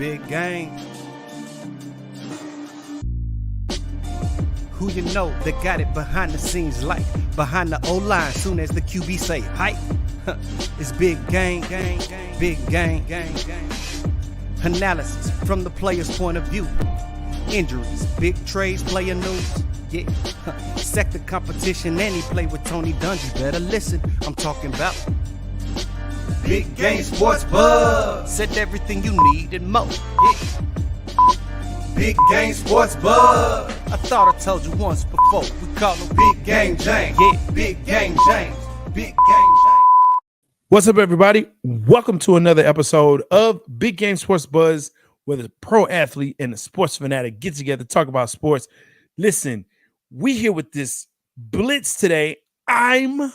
big game. Who you know that got it behind the scenes like behind the O-line soon as the QB say hype. It's big game, big game. Analysis from the player's point of view. Injuries, big trades, player news. Yeah, sector competition, and he play with Tony Dungy. Better listen, I'm talking about Big Game Sports Buzz. Said everything you need and more. Yeah. Big Game Sports Buzz. I thought I told you once before. We call him Big Game James. Yeah, Big Game James. Big Game James. What's up, everybody? Welcome to another episode of Big Game Sports Buzz, where the pro athlete and the sports fanatic get together to talk about sports. Listen, we here with this blitz today. I'm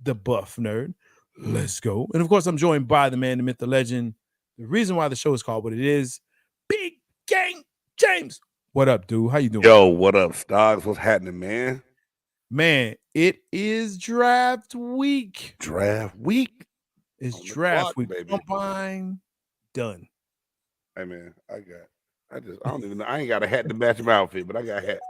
the buff nerd. Let's go. And of course, I'm joined by the man, the myth, the legend. The reason why the show is called what it is, Big Game James. What up, dude? How you doing? Yo, what up, Stoggs? What's happening, man? Man, it is draft week. Draft week. It's draft week. Baby. Combine done. Hey, man, I don't even know. I ain't got a hat to match my outfit, but I got hats.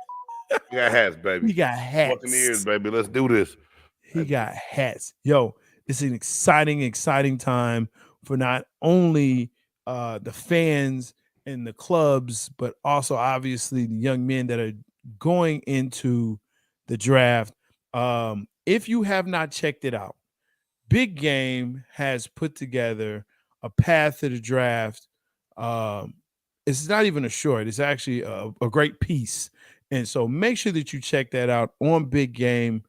We got hats, baby. We got hats. Buccaneers, baby. Let's do this. He got hats. Yo, it's an exciting time for not only the fans and the clubs, but also obviously the young men that are going into the draft. If you have not checked it out, Big Game has put together a path to the draft. It's not even a short, it's actually a great piece. And so make sure that you check that out on Big Game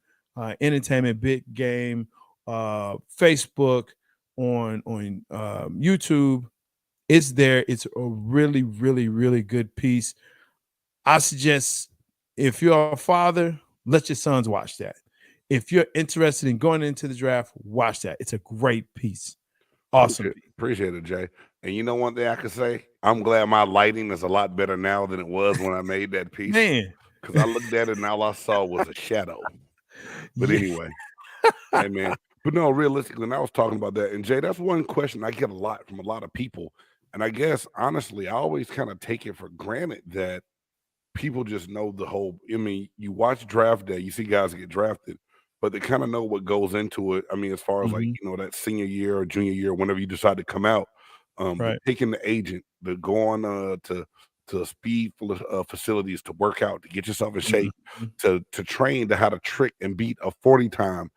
Entertainment, Big Game, Facebook, on YouTube. It's there. It's a really good piece. I suggest if you're a father, let your sons watch that. If you're interested in going into the draft, watch that. It's a great piece. Awesome. Appreciate it, Jay. And you know one thing I can say? I'm glad my lighting is a lot better now than it was when I made that piece. Man. Because I looked at it and all I saw was a shadow. But anyway, hey, man. But no, realistically, and I was talking about that. And Jay, that's one question I get a lot from a lot of people. And I guess, honestly, I always kind of take it for granted that people just know the whole, I mean, you watch draft day, you see guys get drafted, but they kind of know what goes into it. I mean, as far as like, you know, that senior year or junior year, whenever you decide to come out, right. Picking the agent, to go on to speed facilities to work out, to get yourself in shape, to train to how to trick and beat a 40 time,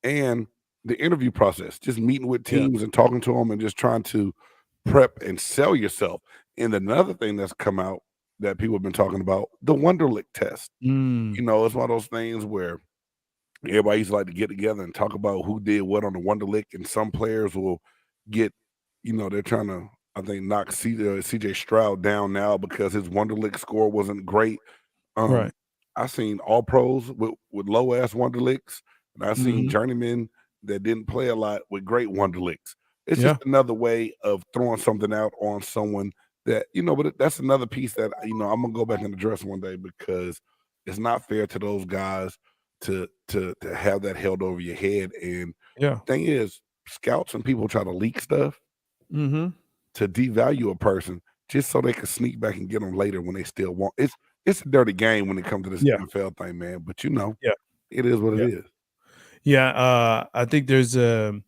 and the interview process, just meeting with teams and talking to them and just trying to prep and sell yourself. And another thing that's come out that people have been talking about, the Wonderlic test. You know, it's one of those things where everybody used to like to get together and talk about who did what on the Wonderlic, and some players will get, you know, they're trying to, I think, knock CJ Stroud down now because his Wonderlic score wasn't great. Right. I've seen all pros with low ass Wonderlics, and I've seen journeymen that didn't play a lot with great Wonderlics. It's just another way of throwing something out on someone that, you know, but that's another piece that, you know, I'm gonna go back and address one day, because it's not fair to those guys to have that held over your head. And the thing is, scouts and people try to leak stuff to devalue a person just so they can sneak back and get them later when they still want. It's a dirty game when it comes to this NFL thing, man. But you know, it is what it is. Yeah, I think there's either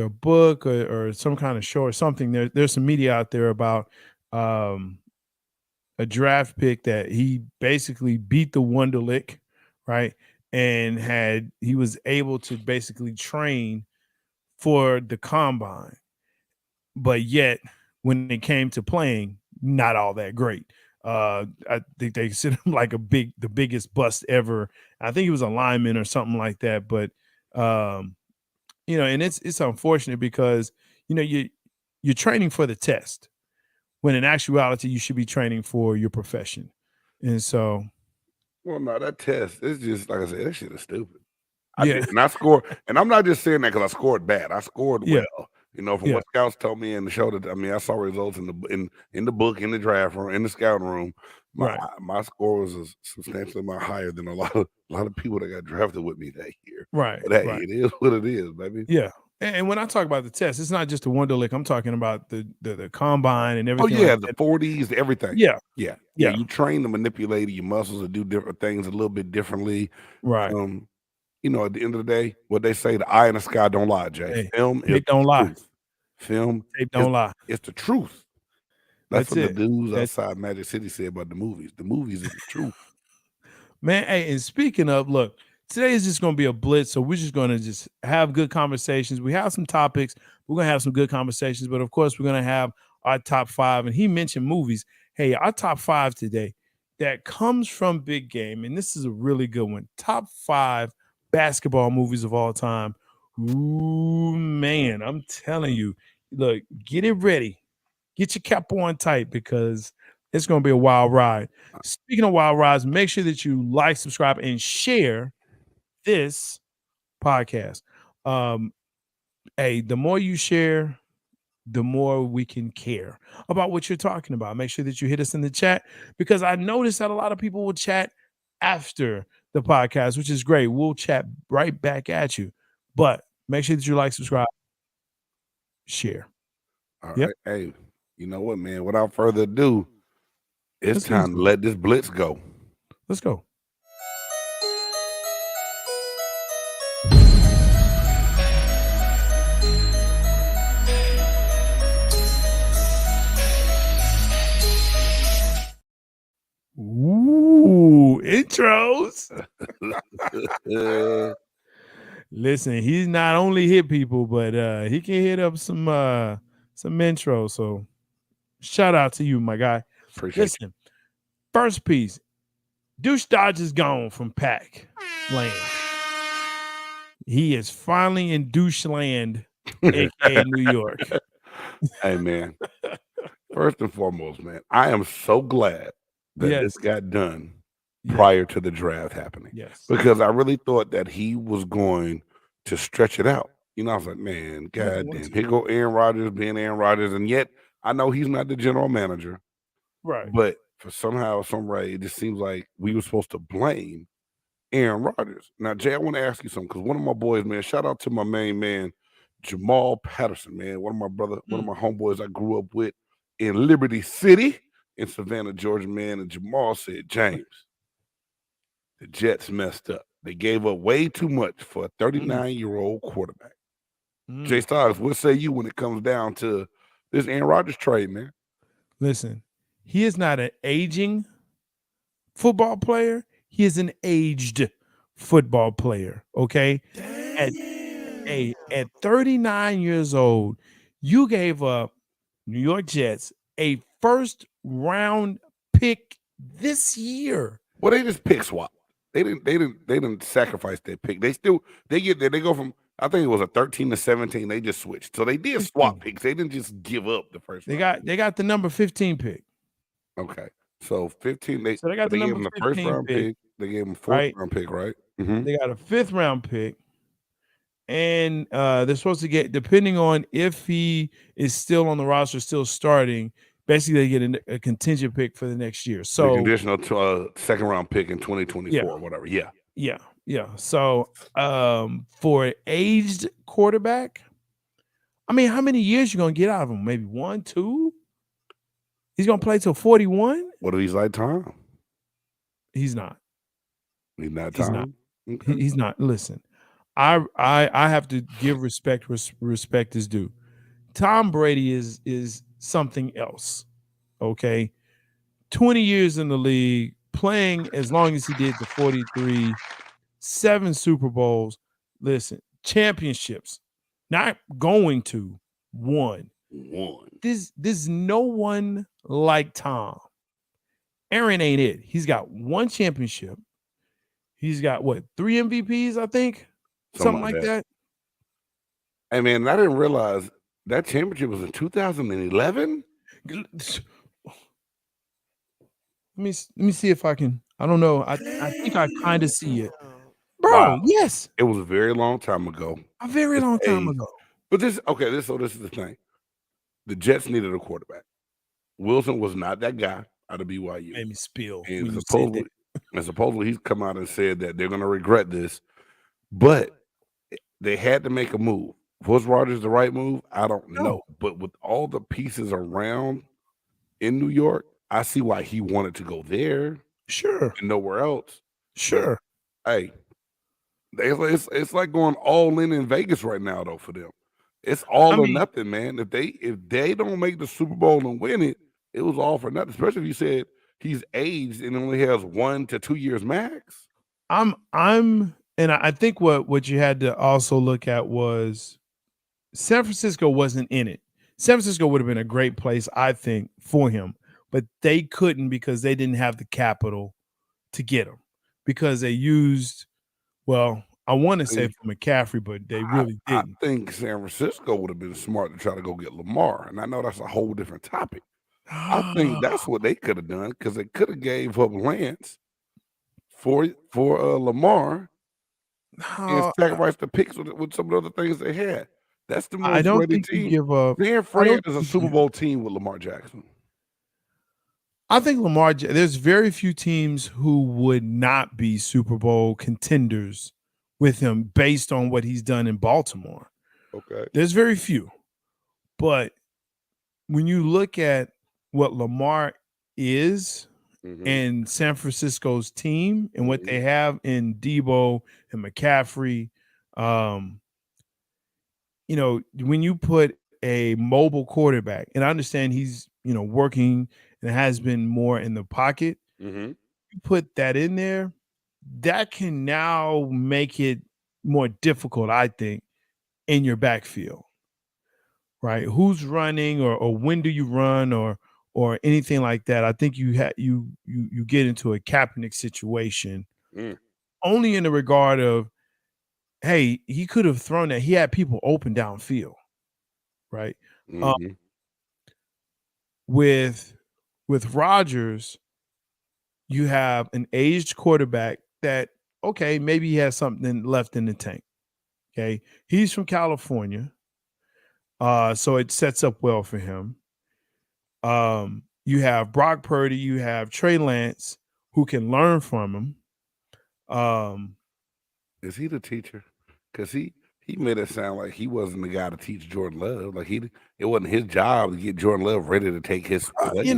a book or some kind of show or something. There's some media out there about a draft pick that he basically beat the Wonderlic, right? And he was able to basically train for the combine, but yet when it came to playing, not all that great. I think they consider him like the biggest bust ever. I think he was a lineman or something like that. But you know, and it's unfortunate because, you know, you're training for the test when in actuality you should be training for your profession. And so, well, no, that test, it's just like I said, that shit is stupid. And I scored, and I'm not just saying that because I scored bad. I scored well. You know, from what scouts told me in the show, that I mean, I saw results in the book, in the draft room, in the scouting room. My score was substantially more higher than a lot of people that got drafted with me that year. Right. But hey, it is what it is, baby. Yeah. And when I talk about the test, it's not just the Wonderlic. I'm talking about the combine and Oh everything yeah, like the that. 40s, everything. Yeah, Yeah. yeah. You train to manipulate your muscles and do different things a little bit differently. Right. At the end of the day, what they say, the eye in the sky don't lie, Jay. Hey, Film is tape don't the lie. truth. Film Tape is don't lie. it's the truth. That's That's what the it. dudes That's outside Magic City said about the movies. The movies is the truth. Man, hey, and speaking of, look, today is just going to be a blitz, so we're just going to just have good conversations. We have some topics. We're going to have some good conversations, but of course, we're going to have our top 5. And he mentioned movies. Hey, our top 5 today that comes from Big Game, and this is a really good one. Top 5 basketball movies of all time. Ooh, man, I'm telling you, look, get it ready. Get your cap on tight because it's going to be a wild ride. Speaking of wild rides, make sure that you like, subscribe, and share this podcast. Hey, the more you share, the more we can care about what you're talking about. Make sure that you hit us in the chat because I noticed that a lot of people will chat after the podcast, which is great. We'll chat right back at you. But make sure that you like, subscribe, share. All Yep. right. Hey, you know what, man? Without further ado, it's Let's time to let this blitz go. Let's go. Ooh, intros. Listen, he's not only hit people, but he can hit up some intros. So shout out to you, my guy. Appreciate First piece. Douche Dodge is gone from Pac land. He is finally in douche land, aka New York. Hey, man. First and foremost, man, I am so glad that this got done prior to the draft happening. Yes. Because I really thought that he was going to stretch it out. You know, I was like, man, goddamn, here go Aaron Rodgers being Aaron Rodgers. And yet I know he's not the general manager. Right. But for somehow, some way, it just seems like we were supposed to blame Aaron Rodgers. Now, Jay, I want to ask you something because one of my boys, man, shout out to my main man, Jamal Patterson, man. One of my homeboys I grew up with in Liberty City in Savannah, Georgia, man. And Jamal said, James, the Jets messed up. They gave up way too much for a 39-year-old quarterback. Jay Stoggs, what say you when it comes down to this Aaron Rodgers trade, man? Listen, he is not an aging football player. He is an aged football player, okay? At 39 years old, you gave up New York Jets a first-round pick this year. Well, they just pick swap. They didn't sacrifice their pick. They get there. They go from, I think it was a 13 to 17. They just switched. So they did swap picks. They didn't just give up the first. They got the number 15 pick. Okay. So 15. They got the gave number them the first round pick. They gave them fourth round pick, right? Mm-hmm. They got a 5th round pick. And they're supposed to get, depending on if he is still on the roster, still starting, basically they get a contingent pick for the next year. So the conditional to second round pick in 2024 or whatever. Yeah. So for an aged quarterback, I mean, how many years you gonna get out of him? Maybe 1, 2? He's gonna play till 41? What if he's like Tom? He's not. He's not Tom. Okay. He's not. Listen, I have to give respect is due. Tom Brady is something else. Okay. 20 years in the league, playing as long as he did, the 43, 7 Super Bowls. Listen, championships, not going to one. There's no one like Tom. Aaron ain't it. He's got 1 championship. He's got 3 MVPs, I think? Something like that. Hey, man, I didn't realize that championship was in 2011. Let me see if I can. I don't know. I think I kind of see it. Bro, wow. Yes. It was a very long time ago. A very long time ago. But this is the thing. The Jets needed a quarterback. Wilson was not that guy out of BYU. Made me spill. And supposedly he's come out and said that they're going to regret this. But they had to make a move Was Rodgers the right move? I don't No. know. But with all the pieces around in New York, I see why he wanted to go there Sure. and nowhere else. But Sure. hey, it's like going all in Vegas right now though for them. It's all I or mean, nothing, man. If they don't make the Super Bowl and win it, it was all for nothing. Especially if you said he's aged and only has 1 to 2 years max. and I think what you had to also look at was San Francisco wasn't in it. San Francisco would have been a great place, I think, for him, but they couldn't because they didn't have the capital to get him because they used, well, I want to say for McCaffrey, but they really I didn't. think San Francisco would have been smart to try to go get Lamar, and I know that's a whole different topic. I think that's what they could have done because they could have gave up Lance for Lamar and No, sacrificed the picks with some of the other things they had. That's the I most don't ready think you team. give up. San I Fran don't is a think Super you Bowl team with Lamar Jackson. I think there's very few teams who would not be Super Bowl contenders with him based on what he's done in Baltimore. Okay. There's very few. But when you look at what Lamar is Mhm. and San Francisco's team and what they have in Debo and McCaffrey, when you put a mobile quarterback, and I understand he's, working and has been more in the pocket, Mhm. you put that in there, that can now make it more difficult, I think, in your backfield, right? Who's running or when do you run or anything like that? I think you get into a Kaepernick situation Mm. only in the regard of, hey, he could have thrown that. He had people open downfield, right? Mhm. With Rodgers, you have an aged quarterback that, okay, maybe he has something left in the tank. Okay. He's from California. So it sets up well for him. You have Brock Purdy, you have Trey Lance, who can learn from him. Is he the teacher? Because he made it sound like he wasn't the guy to teach Jordan Love. Like it wasn't his job to get Jordan Love ready to take his place.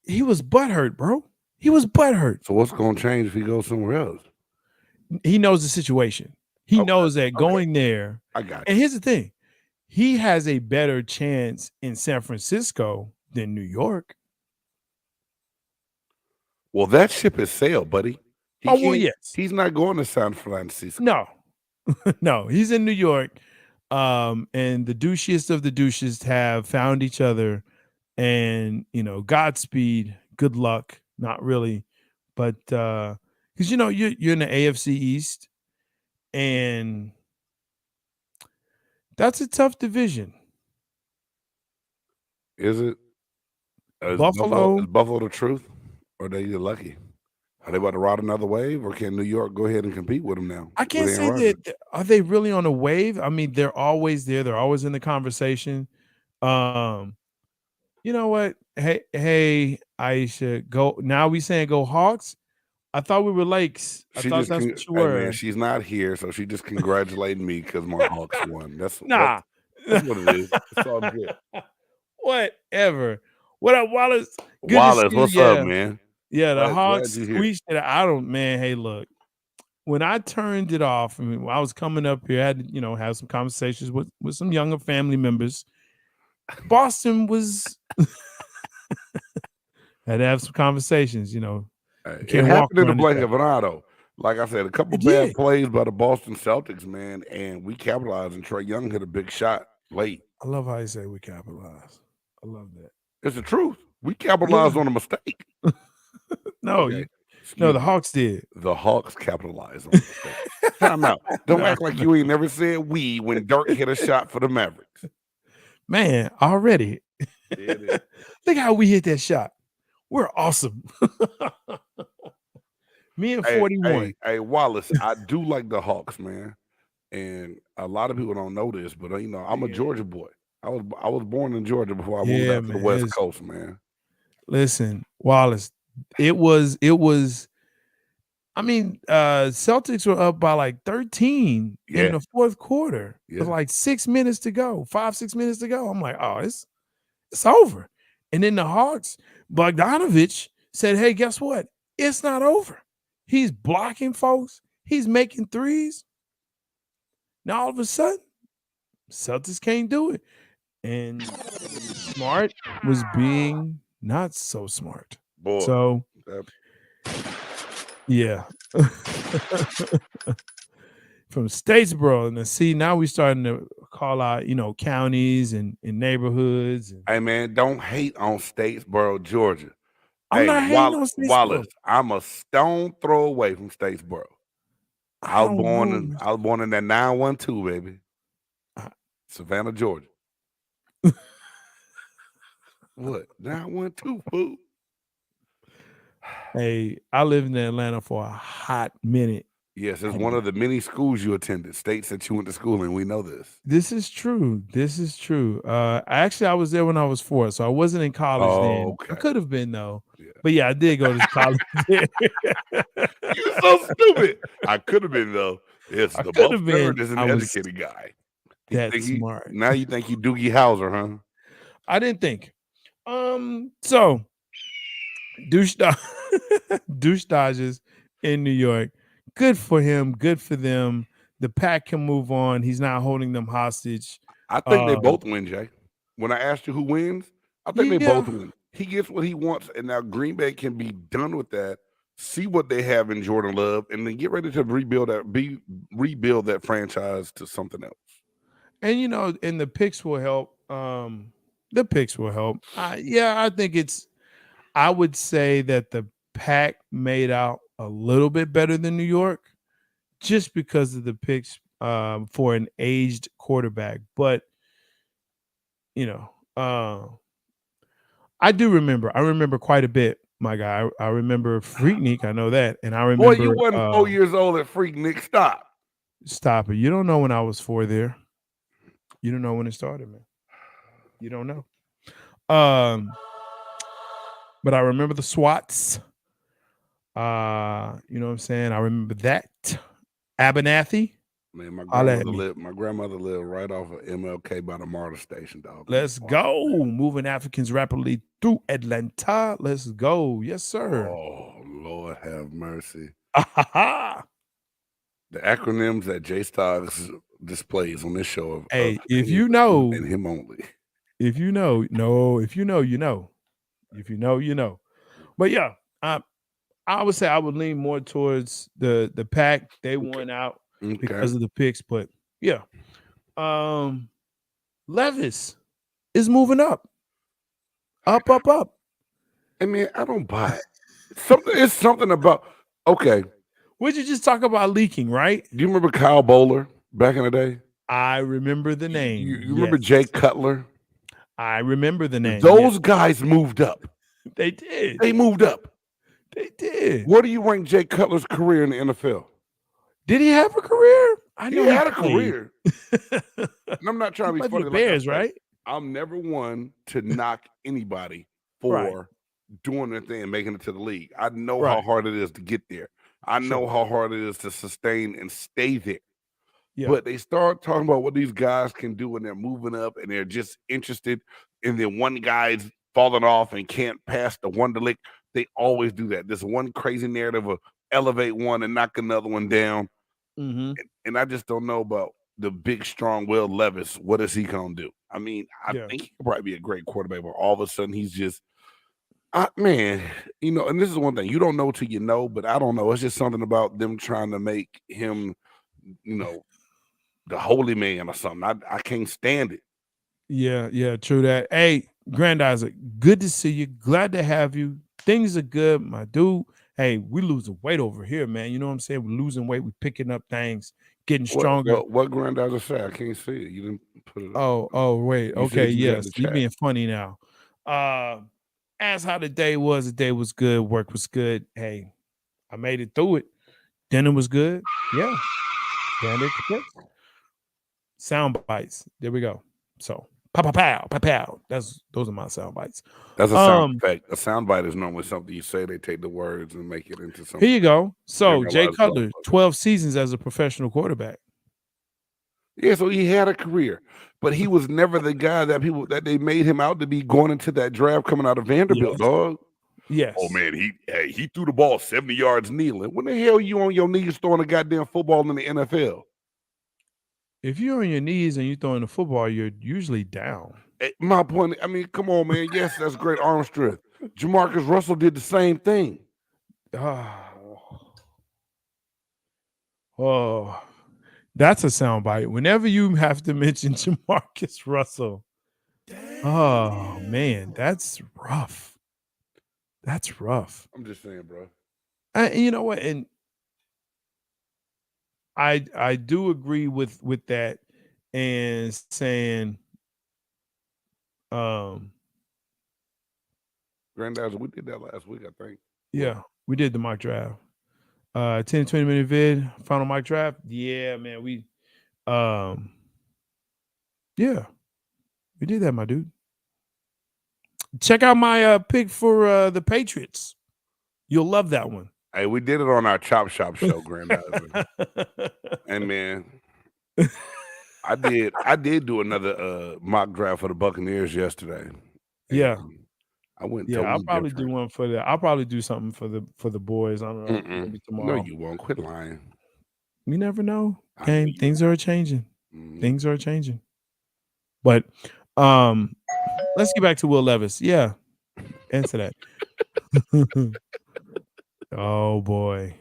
He was butthurt, bro. He was butthurt. So what's going to change if he goes somewhere else? He knows the situation. He knows that going there. I got you. And here's the thing. He has a better chance in San Francisco than New York. Well, that ship has sailed, buddy. Yes. He's not going to San Francisco. No. No, he's in New York. And the douchiest of the douches have found each other. And, Godspeed, good luck. Not really. But because you're in the AFC East, and that's a tough division. Is it? Buffalo is Buffalo the truth? Or are they lucky? Are they about to ride another wave, or can New York go ahead and compete with them now? I can't say that. Are they really on a wave? I mean, they're always there. They're always in the conversation. You know what? Hey, Aisha, go now. We saying go Hawks. I thought we were Lakes. I thought that's what you were. Man, she's not here, so she just congratulated me because my Hawks won. That's nah. That's what it is. It's all good. Whatever. What up, Wallace? Good Wallace, what's up, man? Yeah, the Hawks squeezed it. Man, hey, look. When I turned it off, when I was coming up here, I had to, have some conversations with some younger family members. Boston was had to have some conversations, It happened in the blink of an eye, though. Like I said, a couple bad plays by the Boston Celtics, man, and we capitalized, and Trae Young hit a big shot late. I love how you say we capitalized. I love that. It's the truth. We capitalized on a mistake. No, the Hawks did. The Hawks capitalized on a mistake. Time out. Don't act like you ain't never said we when Dirk hit a shot for the Mavericks. Man, already. Look how we hit that shot. We're awesome. Me and 41. Hey, Wallace, I do like the Hawks, man. And a lot of people don't know this, but I'm a Georgia boy. I was born in Georgia before I moved out to the West Coast, man. Listen, Wallace, it was I mean, Celtics were up by like 13 Yeah. in the fourth quarter Yeah. with like 6 minutes to go, 5-6 minutes to go. I'm like, oh, it's over. And then the Hawks, Bogdanovich said, hey, guess what? It's not over. He's blocking folks. He's making threes. Now all of a sudden, Celtics can't do it. And Smart was being not so smart. Boy. So, yeah. From Statesboro, and see, now we starting to call out, counties and neighborhoods. And Hey man, don't hate on Statesboro, Georgia. I'm not hating on Statesboro. Wallace, I'm a stone throw away from Statesboro. I was born in that 912, baby. Savannah, Georgia. What? 912, fool? Hey, I lived in Atlanta for a hot minute. Yes, it's one of the many schools you attended, states that you went to school in. We know this. This is true. Actually, I was there when I was 4, so I wasn't in college then. Okay. I could have been though. Yeah. But yeah, I did go to college. You're so stupid. I could have been though. Yes, the Buff Third is an educated guy. That's smart. Now you think you Doogie Howser, huh? I didn't think. So douche dodges in New York. Good for him. Good for them. The Pack can move on. He's not holding them hostage. I think they both win, Jay. When I asked you who wins, I think they both win. He gets what he wants, and now Green Bay can be done with that. See what they have in Jordan Love, and then get ready to rebuild that franchise to something else. And and the picks will help. The picks will help. I think I would say that the Pack made out a little bit better than New York, just because of the picks for an aged quarterback. But I do remember. I remember quite a bit, my guy. I remember Freaknik. I know that, and I remember. Boy, you wasn't 4 years old at Freaknik. Stop it! You don't know when I was 4 there. You don't know when it started, man. You don't know. But I remember the SWATs. You know what I'm saying? I remember that. Abernathy. Man, my grandmother lived right off of MLK by the MARTA station, dog. Let's go. Moving Africans rapidly through Atlanta. Let's go. Yes, sir. Oh, Lord have mercy. The acronyms that Jay Stoggs displays on this show. If you know. And him only. If you know, you know. If you know, you know. But yeah, I would say I would lean more towards the Pack. They won out because of the picks, but yeah. Levis is moving up. Up. I mean, I don't buy it. It's something about Would you just talk about leaking, right? Do you remember Kyle Bowler back in the day? I remember the name. You remember Jay Cutler? I remember the name. Those guys moved up. They did. They moved up. They did. Where do you rank Jay Cutler's career in the NFL? Did he have a career? I knew he had a career. And I'm not trying to be funny. The Bears, right? I'm never one to knock anybody for doing their thing and making it to the league. I know how hard it is to get there. I know how hard it is to sustain and stay there. Yeah. But they start talking about what these guys can do and they're moving up and they're just interested. And then one guy's falling off and can't pass the Wonderlic. They always do that. This one crazy narrative of elevate one and knock another one down. Mm-hmm. And I just don't know about the big, strong Will Levis. What is he going to do? I mean, I think he could probably be a great quarterback, but all of a sudden he's just, man, and this is one thing. You don't know till you know, but I don't know. It's just something about them trying to make him, the holy man or something. I can't stand it. Yeah, true that. Hey, Grand Isaac, good to see you. Glad to have you. Things are good, my dude. Hey, we losing weight over here, man. You know what I'm saying? We're losing weight. We're picking up things, getting stronger. What Grand Isaac say? I can't see it. You didn't put it up. Oh, wait. Okay, yes. You're being funny now. Ask how the day was. The day was good. Work was good. Hey, I made it through it. Dinner was good. Yeah. Sound bites. There we go. So Pow pow pow pow pow. Those are my sound bites. That's a sound effect. A sound bite is normally something you say. They take the words and make it into something. Here you go. So Jay generalized Cutler, love. 12 seasons as a professional quarterback. Yeah, so he had a career, but he was never the guy that they made him out to be going into that draft coming out of Vanderbilt, Yes. dog. Yes. Oh man, he threw the ball 70 yards kneeling. When the hell you on your knees throwing a goddamn football in the NFL? If you're on your knees and you're throwing the football, you're usually down. My point, I mean, come on, man. Yes, that's great arm strength. Jamarcus Russell did the same thing. Oh, that's a soundbite. Whenever you have to mention Jamarcus Russell, oh man, that's rough. That's rough. I'm just saying, bro. And you know what? And I do agree with that, and saying, Granddad, we did that last week, I think. yeah, we did the mock draft. 10 20 minute vid, final mock draft. Yeah, man, we yeah, we did that, my dude. Check out my pick for the Patriots. You'll love that one. Hey, we did it on our Chop Shop show, Granddad. And man, I did do another mock draft for the Buccaneers yesterday. Yeah. I went. Yeah, I'll probably different. do one for the. I'll probably do something for the boys. I don't know. Maybe tomorrow. No, you won't. Quit lying. You never know. I Okay, know you things are changing. Mhm. Things are changing. But let's get back to Will Levis. Yeah, answer that. Oh boy.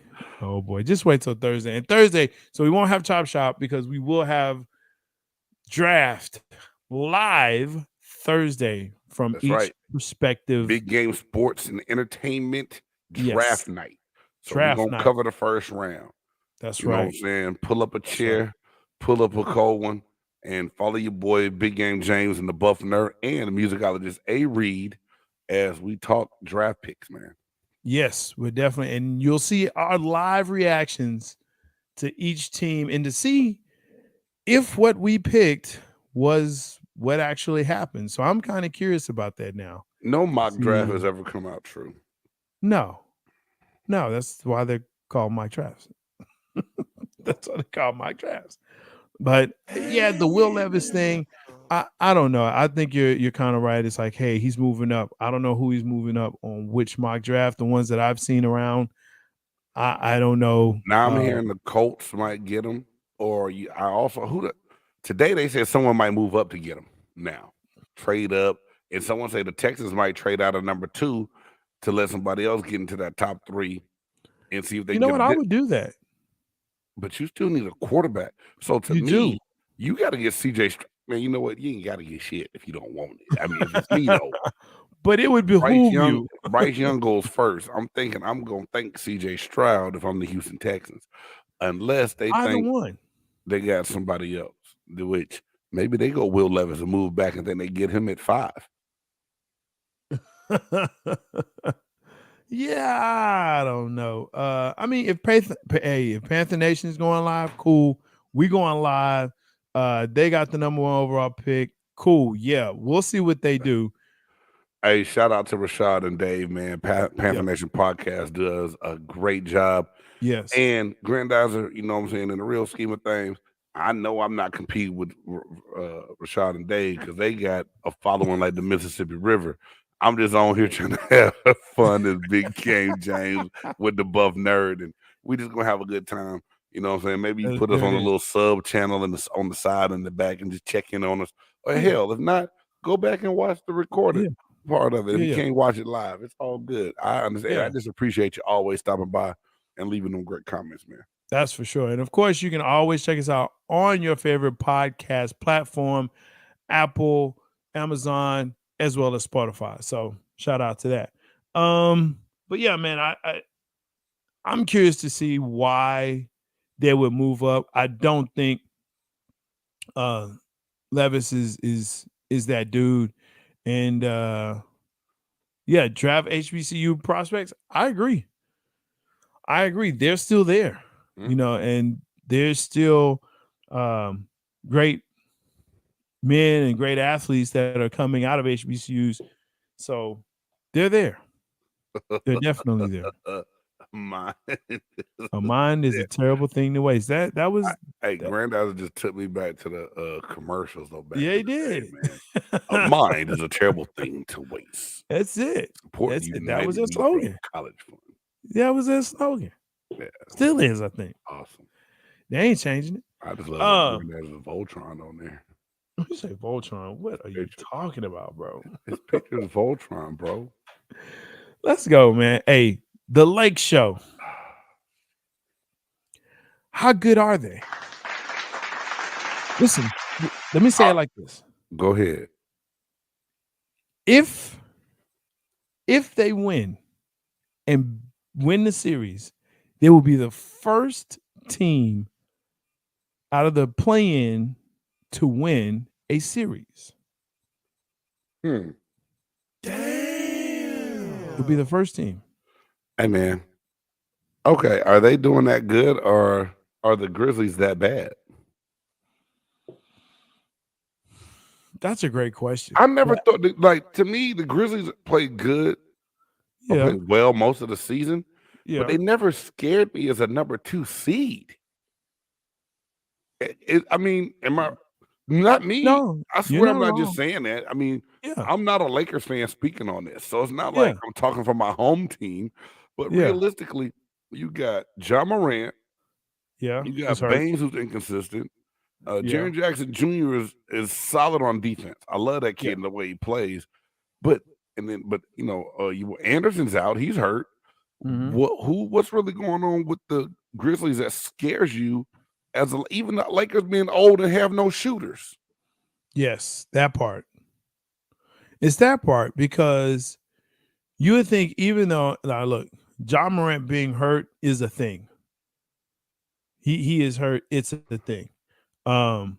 Just wait till Thursday. And Thursday, so we won't have Chop Shop because we will have draft live Thursday from That's each right. perspective. Big game sports and entertainment draft night. So Draft we're gonna night. cover the first round. That's You know what I'm right. saying? Pull up a chair, pull up a cold one, and follow your boy Big Game James and the Buff Nerd and the musicologist A Reed as we talk draft picks, man. Yes, we're definitely, and you'll see our live reactions to each team and to see if what we picked was what actually happened. So I'm kind of curious about that now. No mock draft has ever come out true. No, that's why they're called mock drafts. That's why they call mock drafts. But yeah, the Will Levis thing, I don't know. I think you're kind of right. It's like, hey, he's moving up. I don't know who he's moving up on which mock draft. The ones that I've seen around, I don't know. Now I'm hearing the Colts might get him, or today they said someone might move up to get him. Now trade up, and someone say the Texans might trade out of number 2 to let somebody else get into that top 3 and see if they. You know what? I would do that. But you still need a quarterback. So to me, you got to get CJ. Man, you know what? You ain't got to get shit if you don't want it. I mean, if it's me though. But it would behoove you. Bryce Young goes first. I'm thinking I'm going to thank CJ Stroud if I'm the Houston Texans, unless they think they got somebody else, which maybe they go Will Levis and move back and then they get him at 5. Yeah, I don't know. I mean, if Panther Nation is going live, cool. We going live. They got the number 1 overall pick. Cool. Yeah, we'll see what they do. Hey, shout out to Rashad and Dave, man. Panther Nation podcast does a great job. Yes. And Grandizer, you know what I'm saying, in the real scheme of things, I know I'm not competing with Rashad and Dave because they got a following like the Mississippi River. I'm just on here trying to have fun as Big Game James with the Buff Nerd, and we just gonna have a good time. You know what I'm saying? Maybe you put us on a little sub channel on the side and the back and just check in on us. Or hell, if not, go back and watch the recorded part of it. If you can't watch it live, it's all good. I understand. I just appreciate you always stopping by and leaving them great comments, man. That's for sure. And of course, you can always check us out on your favorite podcast platform, Apple, Amazon, as well as Spotify. So shout out to that. But yeah, man, I'm curious to see why they would move up. I don't think Levis is that dude. And draft HBCU prospects. I agree. They're still there, you know, and they're still great men and great athletes that are coming out of HBCUs. So they're there. They're definitely there. Mine. A mind is a terrible thing to waste. That was Hey, that, Granddad just took me back to the commercials though. Back yeah, in he the day, did. man. A mind is a terrible thing to waste. That's it. Support That's it. That was their Negro slogan. College Fund. That was their slogan. Yeah, Still is, I think. awesome. They ain't changing it. I just love that Granddad's a Voltron on there. You say Voltron. What are you talking about, bro? His picture is Voltron, bro. Let's go, man. Hey, the Lake Show. How good are they? Listen, let me say it like this. Go ahead. If they win and win the series, they will be the first team out of the play-in to win a series. Damn. It'll be the first team. Hey, man. Okay, are they doing that good, or are the Grizzlies that bad? That's a great question. I never thought that, like, to me, the Grizzlies played good, Yeah, played well most of the season, yeah. but they never scared me as a number 2 seed. I mean, am I not me? No, I you're swear I'm not not just wrong. saying that. I mean, Yeah, I'm not a Lakers fan speaking on this, so it's not Yeah. like I'm talking from my home team. But Yeah. realistically, you got John Morant, yeah. you It's got hurt. Baines who's inconsistent. Yeah. Jaren Jackson Jr. is solid on defense. I love that kid Yeah. and the way he plays. But you know, Anderson's out, he's hurt. Mhm. What's really going on with the Grizzlies that scares you even the Lakers being old and have no shooters? Yes, that part. It's that part because you would think, even though now look, John Morant being hurt is a thing. He is hurt. It's a thing. You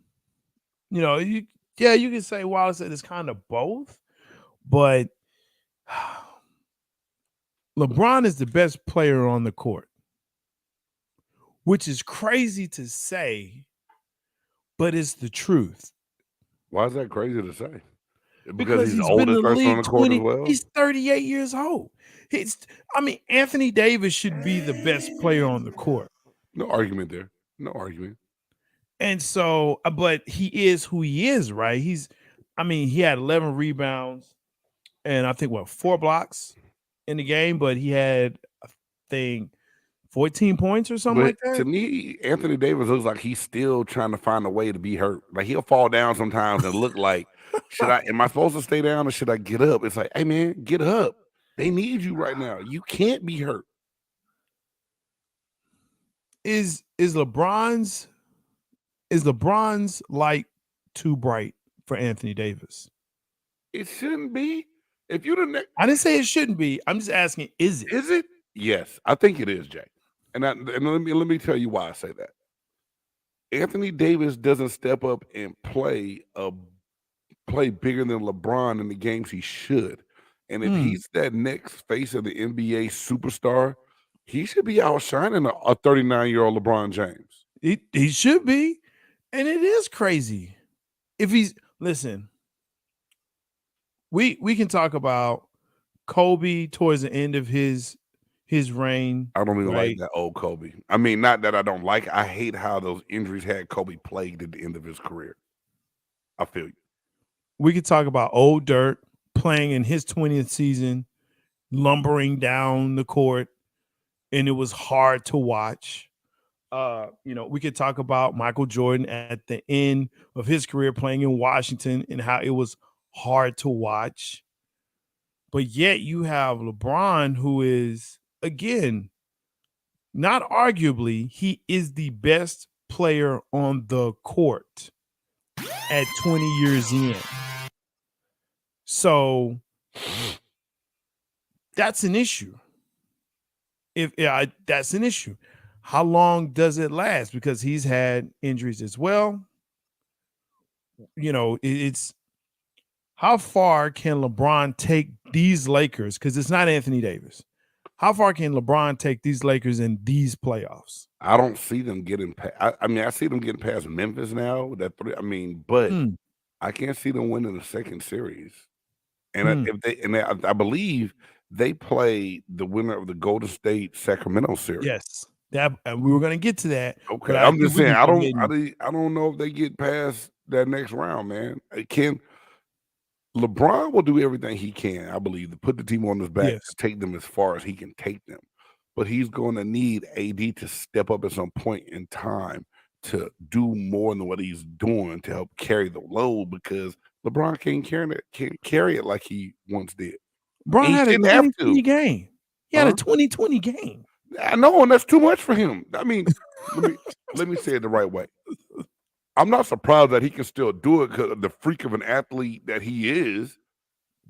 know, you can say Wallace said it's kind of both, but LeBron is the best player on the court, which is crazy to say, but it's the truth. Why is that crazy to say? Because he's the he's been in oldest the person on league the court as 20. well? He's 38 years old. Anthony Davis should be the best player on the court. No argument there. No argument. And so, but he is who he is, right? He had 11 rebounds and I think 4 blocks in the game, but he had, I think, 14 points or something like that. To me, Anthony Davis looks like he's still trying to find a way to be hurt. Like he'll fall down sometimes and look like, am I supposed to stay down or should I get up? It's like, hey man, get up. They need you right now. You can't be hurt. Is LeBron's light too bright for Anthony Davis? It shouldn't be. If you didn't, I didn't say it shouldn't be. I'm just asking, is it? Is it? Yes, I think it is, Jay. And let me tell you why I say that. Anthony Davis doesn't step up and play bigger than LeBron in the games he should. And if he's that next face of the NBA superstar, he should be outshining a 39-year-old LeBron James. He should be. And it is crazy. If he's listen, we can talk about Kobe towards the end of his reign. I don't even right? like that old Kobe. I mean, not that I don't like it. I hate how those injuries had Kobe plagued at the end of his career. I feel you. We could talk about old Dirk playing in his 20th season, lumbering down the court, and it was hard to watch. We could talk about Michael Jordan at the end of his career playing in Washington and how it was hard to watch. But yet you have LeBron, who is, again, not arguably, he is the best player on the court at 20 years in. So that's an issue. That's an issue. How long does it last? Because he's had injuries as well. It's how far can LeBron take these Lakers? Because it's not Anthony Davis. How far can LeBron take these Lakers in these playoffs? I don't see them getting past. I see them getting past Memphis now. But I can't see them winning the second series. And Hmm. I believe they play the winner of the Golden State Sacramento series. Yes, that and we were going to get to that. Okay, but I I'm think just we saying can go ahead and- I don't know if they get past that next round, man. LeBron will do everything he can, I believe, to put the team on his back Yes. to take them as far as he can take them. But he's going to need AD to step up at some point in time to do more than what he's doing to help carry the load because LeBron can't carry it like he once did. Bron He had a shouldn't have 2020 to. game. He had Huh? a 2020 game. I know, and that's too much for him. I mean, let me say it the right way. I'm not surprised that he can still do it because of the freak of an athlete that he is.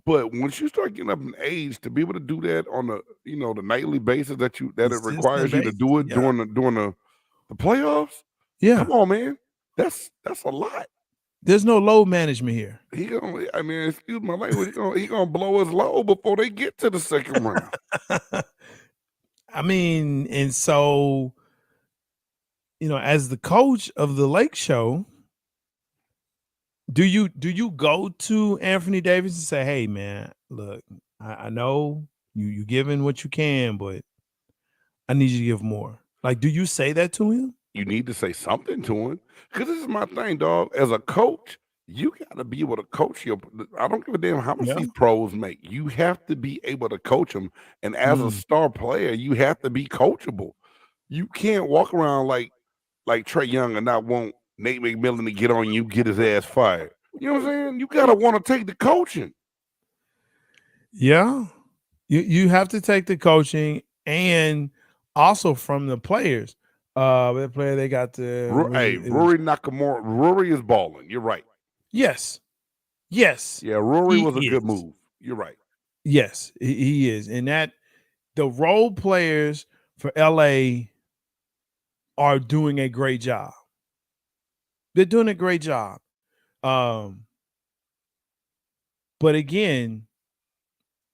But once you start getting up in age to be able to do that on the nightly basis that it Consistent requires you to basis, do it yeah. during the playoffs, Yeah, come on, man. That's a lot. there's no load management here. I mean, excuse my language, he gonna blow his load before they get to the second round. I mean, and so, as the coach of the Lake Show, do you go to Anthony Davis and say, "Hey, man, look, I know you giving what you can, but I need you to give more." Like, do you say that to him? You need to say something to him. Because this is my thing, dog. As a coach, you got to be able to coach I don't give a damn how much Yeah. these pros make. You have to be able to coach them. And as a star player, you have to be coachable. You can't walk around like Trae Young and not want Nate McMillan to get on you, get his ass fired. You know what I'm saying? You got to want to take the coaching. Yeah, you have to take the coaching and also from the players. The player they got the Rory Nakamura. Rory is balling. You're right. Yes. Yeah, Rory He was a good is. move. You're right. Yes, he is. And that the role players for LA are doing a great job. They're doing a great job. But again,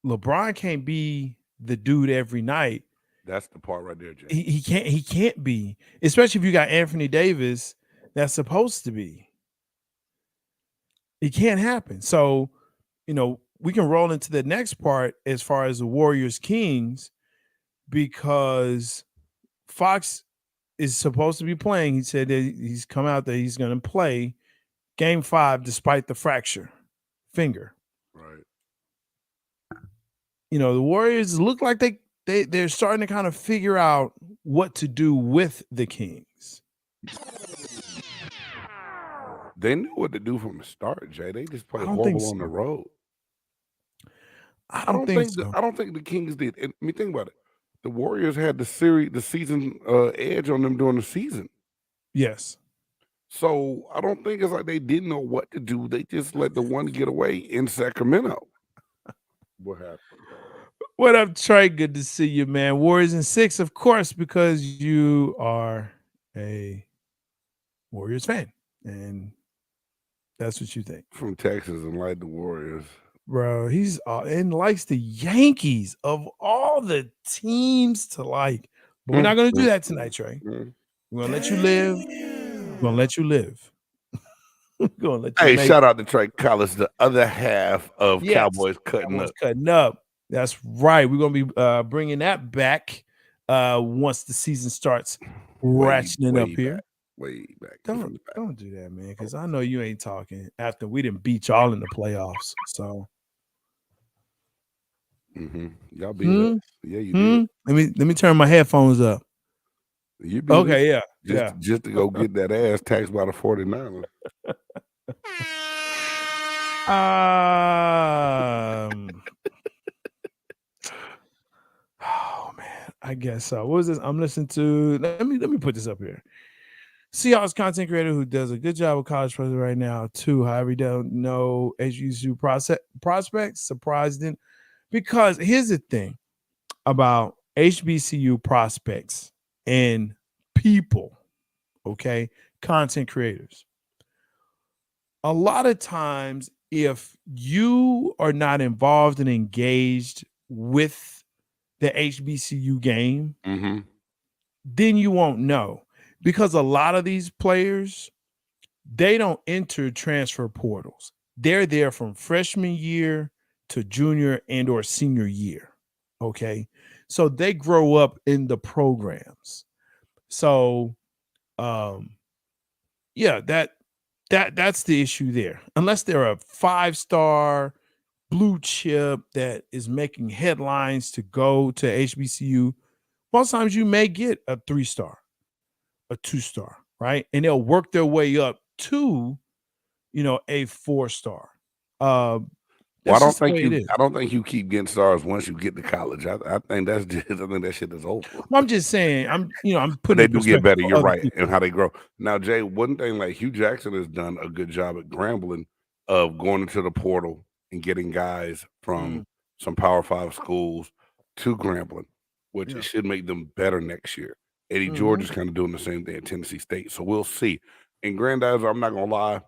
LeBron can't be the dude every night. That's the part right there, Jay. He can't be, especially if you got Anthony Davis that's supposed to be. It can't happen. So, we can roll into the next part as far as the Warriors Kings, because Fox is supposed to be playing. He said that he's come out that he's going to play game 5 despite the fracture finger. Right. The Warriors look like they're starting to kind of figure out what to do with the Kings. They knew what to do from the start, Jay. They just played I don't think horrible on the so. road. I don't think so. I don't think the Kings did. And, I mean, think about it. The Warriors had the season edge on them during the season. Yes. So I don't think it's like they didn't know what to do. They just let the one get away in Sacramento. What happened? What up, Trey? Good to see you, man. Warriors in 6, of course, because you are a Warriors fan, and that's what you think. From Texas and like the Warriors. Bro, he's and likes the Yankees of all the teams to like. But we're not going to do that tonight, Trey. We're going to let you live. We're going to let you live. We're going to let you Hey, shout out to Trey Collins, the other half of Cowboys Cutting Up. Cutting Up. That's right. We're going to be bringing that back once the season starts ratcheting up here. Way back. Don't do that, man, because I know you ain't talking after we didn't beat y'all in the playoffs. So y'all beat us. Yeah, you did. Let me turn my headphones up. You beat okay, us just to go get that ass taxed by the 49ers. Oh man, I guess so. What was this? I'm listening to. Let me put this up here. Seahawks content creator who does a good job with college players right now too. However, he don't know HBCU prospects. Surprised him, because here's the thing about HBCU prospects and people. Okay, content creators. A lot of times, if you are not involved and engaged with the HBCU game, then you won't know. Because a lot of these players, they don't enter transfer portals. They're there from freshman year to junior and or senior year. Okay. So they grow up in the programs. So yeah, that's the issue there. Unless they're a 5-star blue chip that is making headlines to go to HBCU, most times you may get a 3-star, a 2-star, right? And they'll work their way up to, a 4-star. Well, That's just the way it is. I don't think you keep getting stars once you get to college. I think that's just. I think that shit is over. Well, I'm just saying. I'm But putting they in do get better. perspective for You're other right, people. and how they grow. Now, Jay, one thing like Hugh Jackson has done a good job at Grambling of going into the portal and getting guys from some Power 5 schools to Grambling, which Yeah. it should make them better next year. Eddie George is kind of doing the same thing at Tennessee State, so we'll see. And Grandizer, I'm not gonna lie,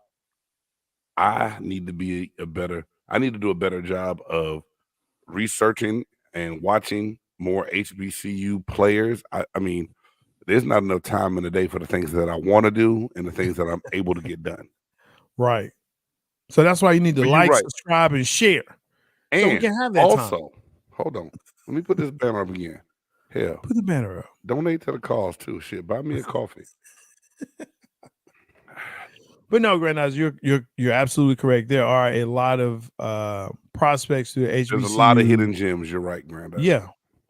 I need to do a better job of researching and watching more HBCU players. I mean, there's not enough time in the day for the things that I want to do and the things that I'm able to get done. Right. So that's why you need to But you're like, right. subscribe, and share. So we And can have that time. also, hold on, let me put this banner up again. Hell, Put the banner up. donate to the cause too. Shit, buy me a coffee. But no, Grandizer, you're absolutely correct. There are a lot of prospects to HBCU. There's a lot of hidden gems. You're right, Grandizer.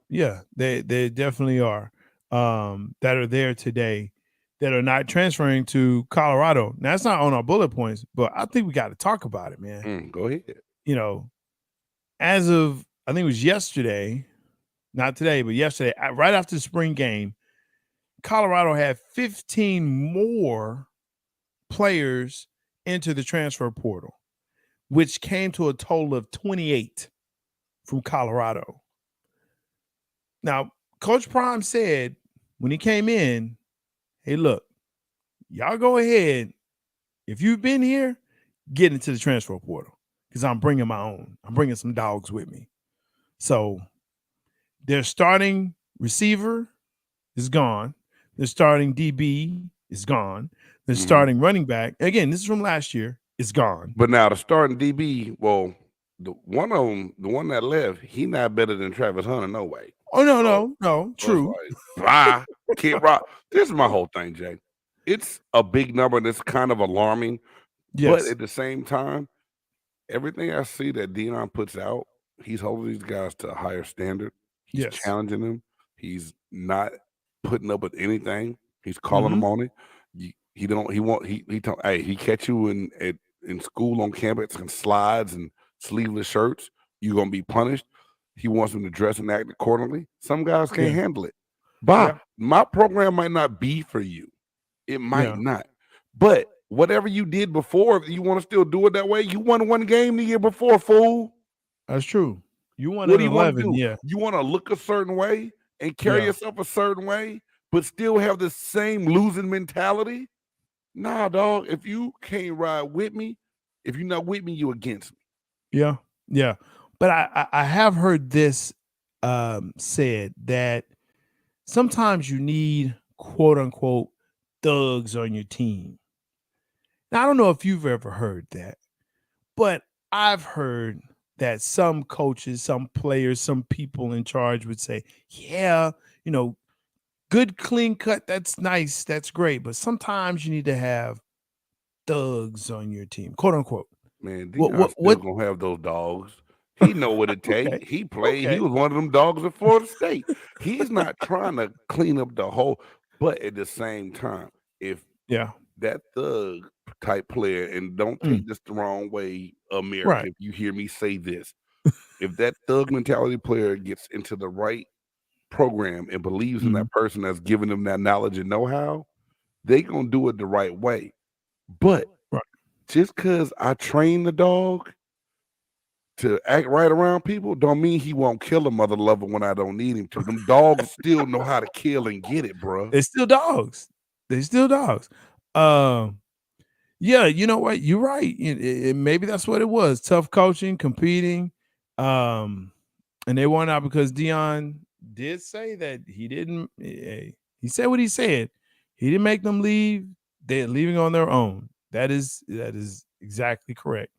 Yeah, they definitely are that are there today that are not transferring to Colorado. Now, that's not on our bullet points, but I think we got to talk about it, man. Go ahead. As of, I think it was yesterday, not today, but yesterday, right after the spring game, Colorado had 15 more players enter the transfer portal, which came to a total of 28 from Colorado. Now, Coach Prime said when he came in, hey, look, y'all go ahead. If you've been here, get into the transfer portal because I'm bringing my own. I'm bringing some dogs with me. So their starting receiver is gone. Their starting DB is gone. Their starting running back, again, this is from last year, is gone. But now the starting DB, well, the one that left, he not better than Travis Hunter, no way. Oh, no, true. Like, bye, Kid Rock. This is my whole thing, Jay. It's a big number and it's kind of alarming. Yes. But at the same time, everything I see that Deion puts out, he's holding these guys to a higher standard. He's challenging them. He's not putting up with anything. He's calling them on it. He catch you in school on campus in slides and sleeveless shirts. You're gonna be punished. He wants them to dress and act accordingly. Some guys can't handle it. But my program might not be for you. It might not. But whatever you did before, if you want to still do it that way, you won one game the year before, fool. That's true. You won What an do you want 11, to do? You want to look a certain way and carry yourself a certain way, but still have the same losing mentality? Nah, dog. If you can't ride with me, if you're not with me, you against me. Yeah. But I have heard this said that sometimes you need quote unquote thugs on your team. Now, I don't know if you've ever heard that, but I've heard that some coaches, some players, some people in charge would say, yeah, good clean cut, that's nice, that's great, but sometimes you need to have thugs on your team, quote unquote. Man, Deion's still gonna have those dogs. He know what it takes. He played. He was one of them dogs at Florida State. He's not trying to clean up the whole, but at the same time, if that thug type player, and don't take this the wrong way, America, if you hear me say this, if that thug mentality player gets into the right program and believes in that person that's giving them that knowledge and know-how, they gonna do it the right way. But just because I train the dog to act right around people don't mean he won't kill a mother lover when I don't need him to. Them dogs still know how to kill and get it, bro. They're still dogs. Yeah, you know what? You're right. Maybe that's what it was. Tough coaching, competing. And they won out because Deion did say that he didn't. He said what he said. He didn't make them leave. They're leaving on their own. That is exactly correct.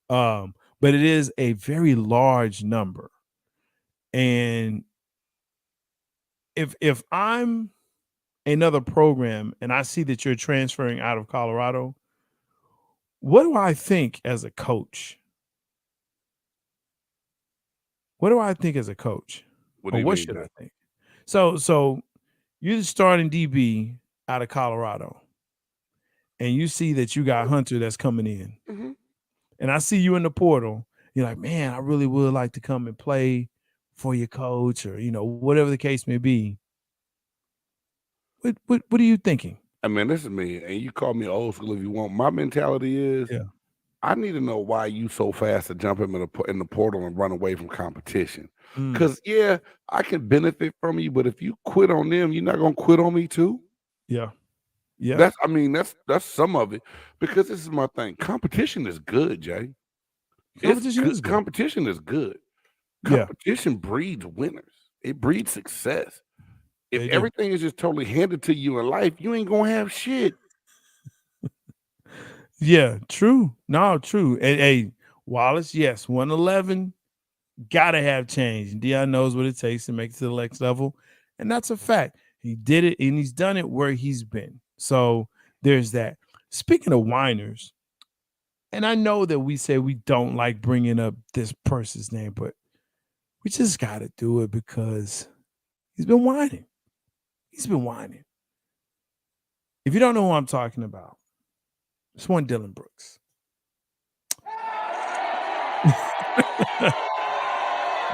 But it is a very large number. And if I'm another program and I see that you're transferring out of Colorado, what do I think as a coach? What do I think as a coach? What do Or you what mean? should I think? So you're the starting DB out of Colorado, and you see that you got Hunter that's coming in, Mhm. and I see you in the portal. You're like, man, I really would like to come and play for your coach, or whatever the case may be. What are you thinking? I mean, this is me, and you call me old school if you want. My mentality is, Yeah. I need to know why you so fast to jump in the portal and run away from competition. Mm, Because yeah, I can benefit from you, but if you quit on them, you're not gonna quit on me too. yeah. Yeah. That's some of it. Because this is my thing. Competition is good, Jay. It's Competition good. is good. Competition is good. Yeah, Competition breeds winners. It breeds success. If they do. everything is just totally handed to you in life, you ain't gonna have shit. Yeah, true. No, true. And hey, Wallace, yes, 111 gotta have change. And Dion knows what it takes to make it to the next level. And that's a fact. He did it and he's done it where he's been. So there's that. Speaking of whiners, and I know that we say we don't like bringing up this person's name, but we just gotta do it because he's been whining. He's been whining. If you don't know who I'm talking about, it's one Dylan Brooks.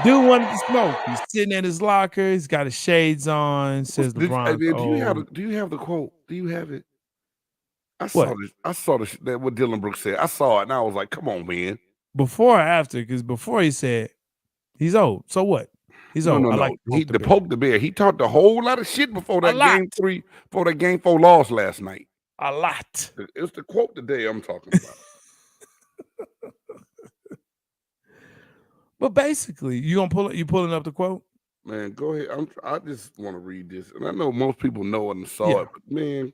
Dude wanted to smoke. He's sitting in his locker. He's got his shades on. Says LeBron's Do you have old. do you have the quote? Do you have it? I saw What? this. I saw this. That what Dylan Brooks said. I saw it, and I was like, "Come on, man." Before or after? Because before he said he's old. So what? He's No, old. no, I no. like to He poke the to bear. poke the bear. He talked a whole lot of shit before A that lot. before that game 4 loss last night. A lot. It's the quote today I'm talking about. But basically, you pulling up the quote? Man, go ahead. I just want to read this, and I know most people know it and saw Yeah. it, but man,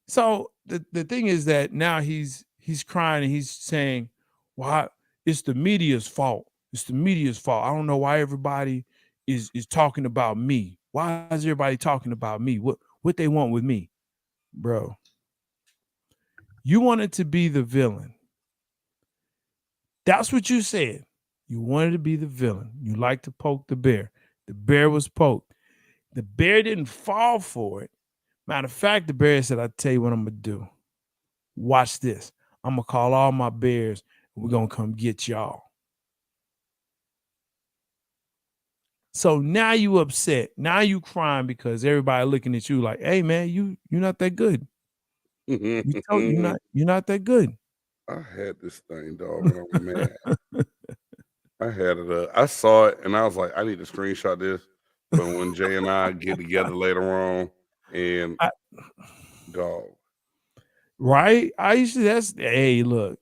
So the thing is that now he's crying and he's saying, "Why it's the media's fault. It's the media's fault. I don't know why everybody is talking about me. Why is everybody talking about me? What they want with me?" Bro, you wanted to be the villain. That's what you said. You wanted to be the villain. You like to poke the bear. The bear was poked. The bear didn't fall for it. Matter of fact, the bear said, "I'll tell you what I'm going to do. Watch this. I'm going to call all my bears and we're going to come get y'all." So now you upset. Now you crying because everybody looking at you like, "Hey man, you're not that good. You're not that good." I had this thing, dog, and I'm mad. I had it. I saw it, and I was like, I need to screenshot this for when Jay and I get together later on. And I- dog, Right? Hey, look.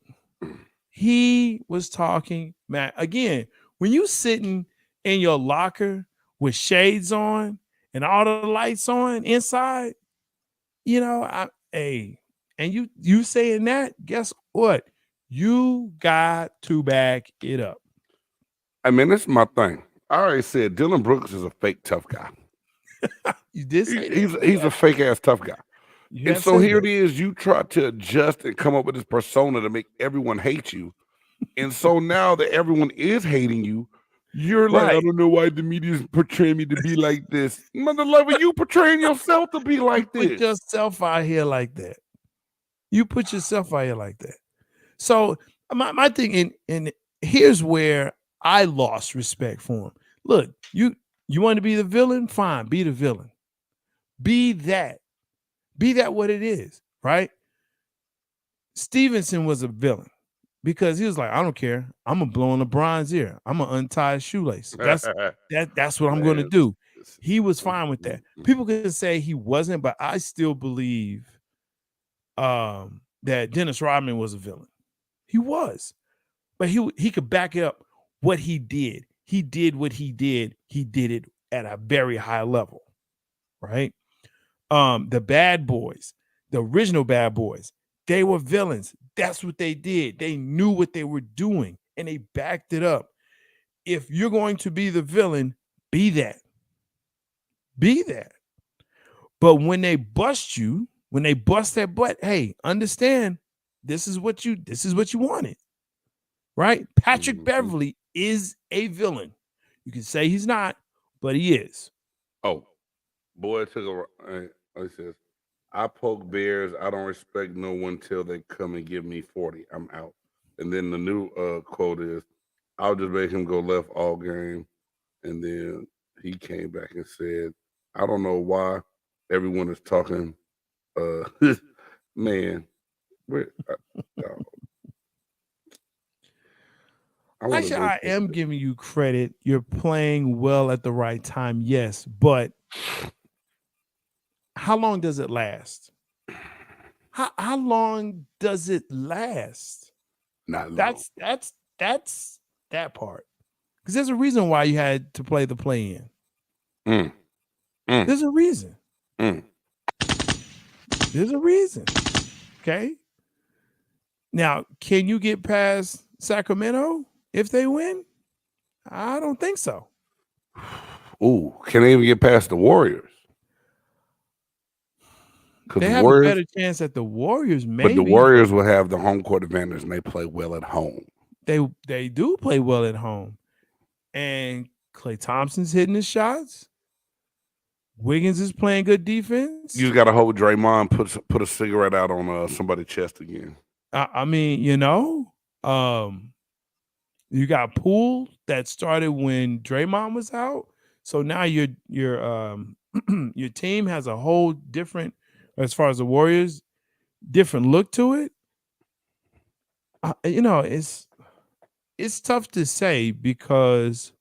He was talking, man. Again, when you sitting in your locker with shades on and all the lights on inside, and you saying that, guess what? You got to back it up. I mean, this is my thing. I already said Dylan Brooks is a fake tough guy. You did say that. He's a fake ass tough guy. You And have so said here that. it is. You try to adjust and come up with this persona to make everyone hate you. And so now that everyone is hating you, you're like, I Right. don't know why the media's portraying me to be like this. Mother lover, you portraying yourself to be like Put this. yourself out here like that. You put yourself out here like that. So my thing, and here's where I lost respect for him. Look, you want to be the villain? Fine, be the villain. Be that. Be that what it is, right? Stevenson was a villain because he was like, "I don't care. I'm gonna blow in LeBron's ear. I'm gonna untie his shoelace. That's what I'm gonna do." He was fine with that. People can say he wasn't, but I still believe that Dennis Rodman was a villain. He was, but he could back up what he did. He did what he did. He did it at a very high level, right? The Bad Boys, the original Bad Boys, They were villains. That's what they did. They knew what they were doing and they backed it up. If you're going to be the villain, be that. Be that. But when they bust you, when they bust that butt, hey, understand this is what you wanted. Right? Patrick Beverly is a villain. You can say he's not, but he is. Oh, boy took a. It says, I poke bears. I don't respect no one till they come and give me 40. I'm out. And then the new quote is, I'll just make him go left all game. And then he came back and said, I don't know why everyone is talking. Man, actually, I am giving you credit. You're playing well at the right time, yes, but how long does it last? How long does it last? Not long. That's that part. Because there's a reason why you had to play the play-in. There's a reason. There's a reason. Okay. Now, can you get past Sacramento if they win? I don't think so. Ooh, can they even get past the Warriors? They have a better chance at the Warriors, maybe. But the Warriors will have the home court advantage and they play well at home. They do play well at home. And Klay Thompson's hitting his shots. Wiggins is playing good defense. You just got to hope Draymond put a cigarette out on somebody's chest again. I mean, you know, you got Poole that started when Draymond was out. So now your team has a whole different, as far as the Warriors, different look to it. You know, it's tough to say because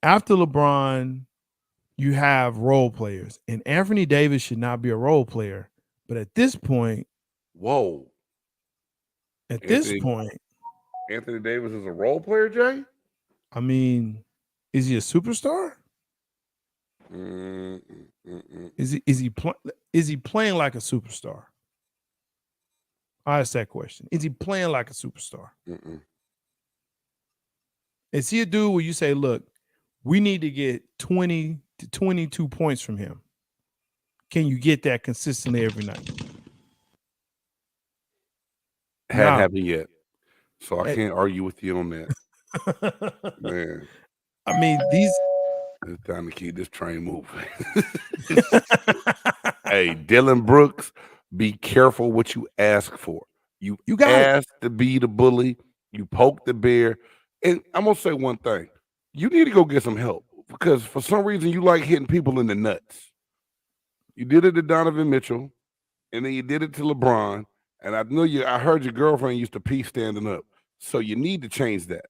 after LeBron, you have role players, and Anthony Davis should not be a role player. But at this point, this point, Anthony Davis is a role player, Jay? I mean, is he a superstar? Is he playing like a superstar? I ask that question. Is he playing like a superstar? Is he a dude where you say, look, we need to get 20 to 22 points from him? Can you get that consistently every night? Hadn't happened yet. So I can't argue with you on that. Man. I mean, it's time to keep this train moving. Hey, Dylan Brooks, be careful what you ask for. You ask to be the bully. You poke the bear. And I'm going to say one thing. You need to go get some help because for some reason you like hitting people in the nuts. You did it to Donovan Mitchell, and then you did it to LeBron. And I heard your girlfriend used to pee standing up. So you need to change that.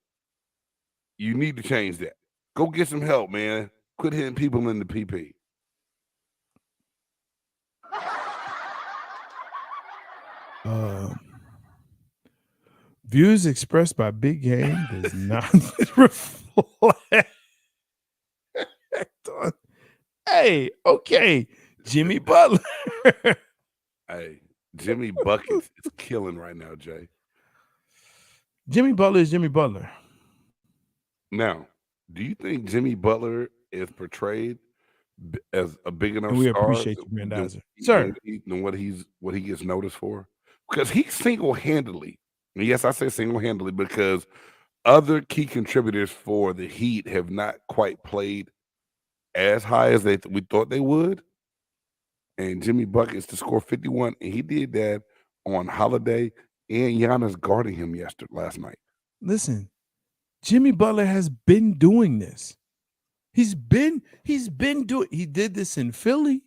You need to change that. Go get some help, man. Quit hitting people in the PP. Views expressed by Big Game does not reflect on. Hey, okay, Jimmy Butler. Hey, Jimmy Buckets is killing right now, Jay. Jimmy Butler is Jimmy Butler. Now, do you think Jimmy Butler is portrayed as a big enough we star appreciate you, Grandizer. Sir. Than what he gets noticed for? Because he single-handedly, and yes, I say single-handedly because other key contributors for the Heat have not quite played as high as we thought they would. And Jimmy Buckets to score 51, and he did that on Holiday and Giannis guarding him last night. Listen, Jimmy Butler has been doing this. He's been doing. He did this in Philly.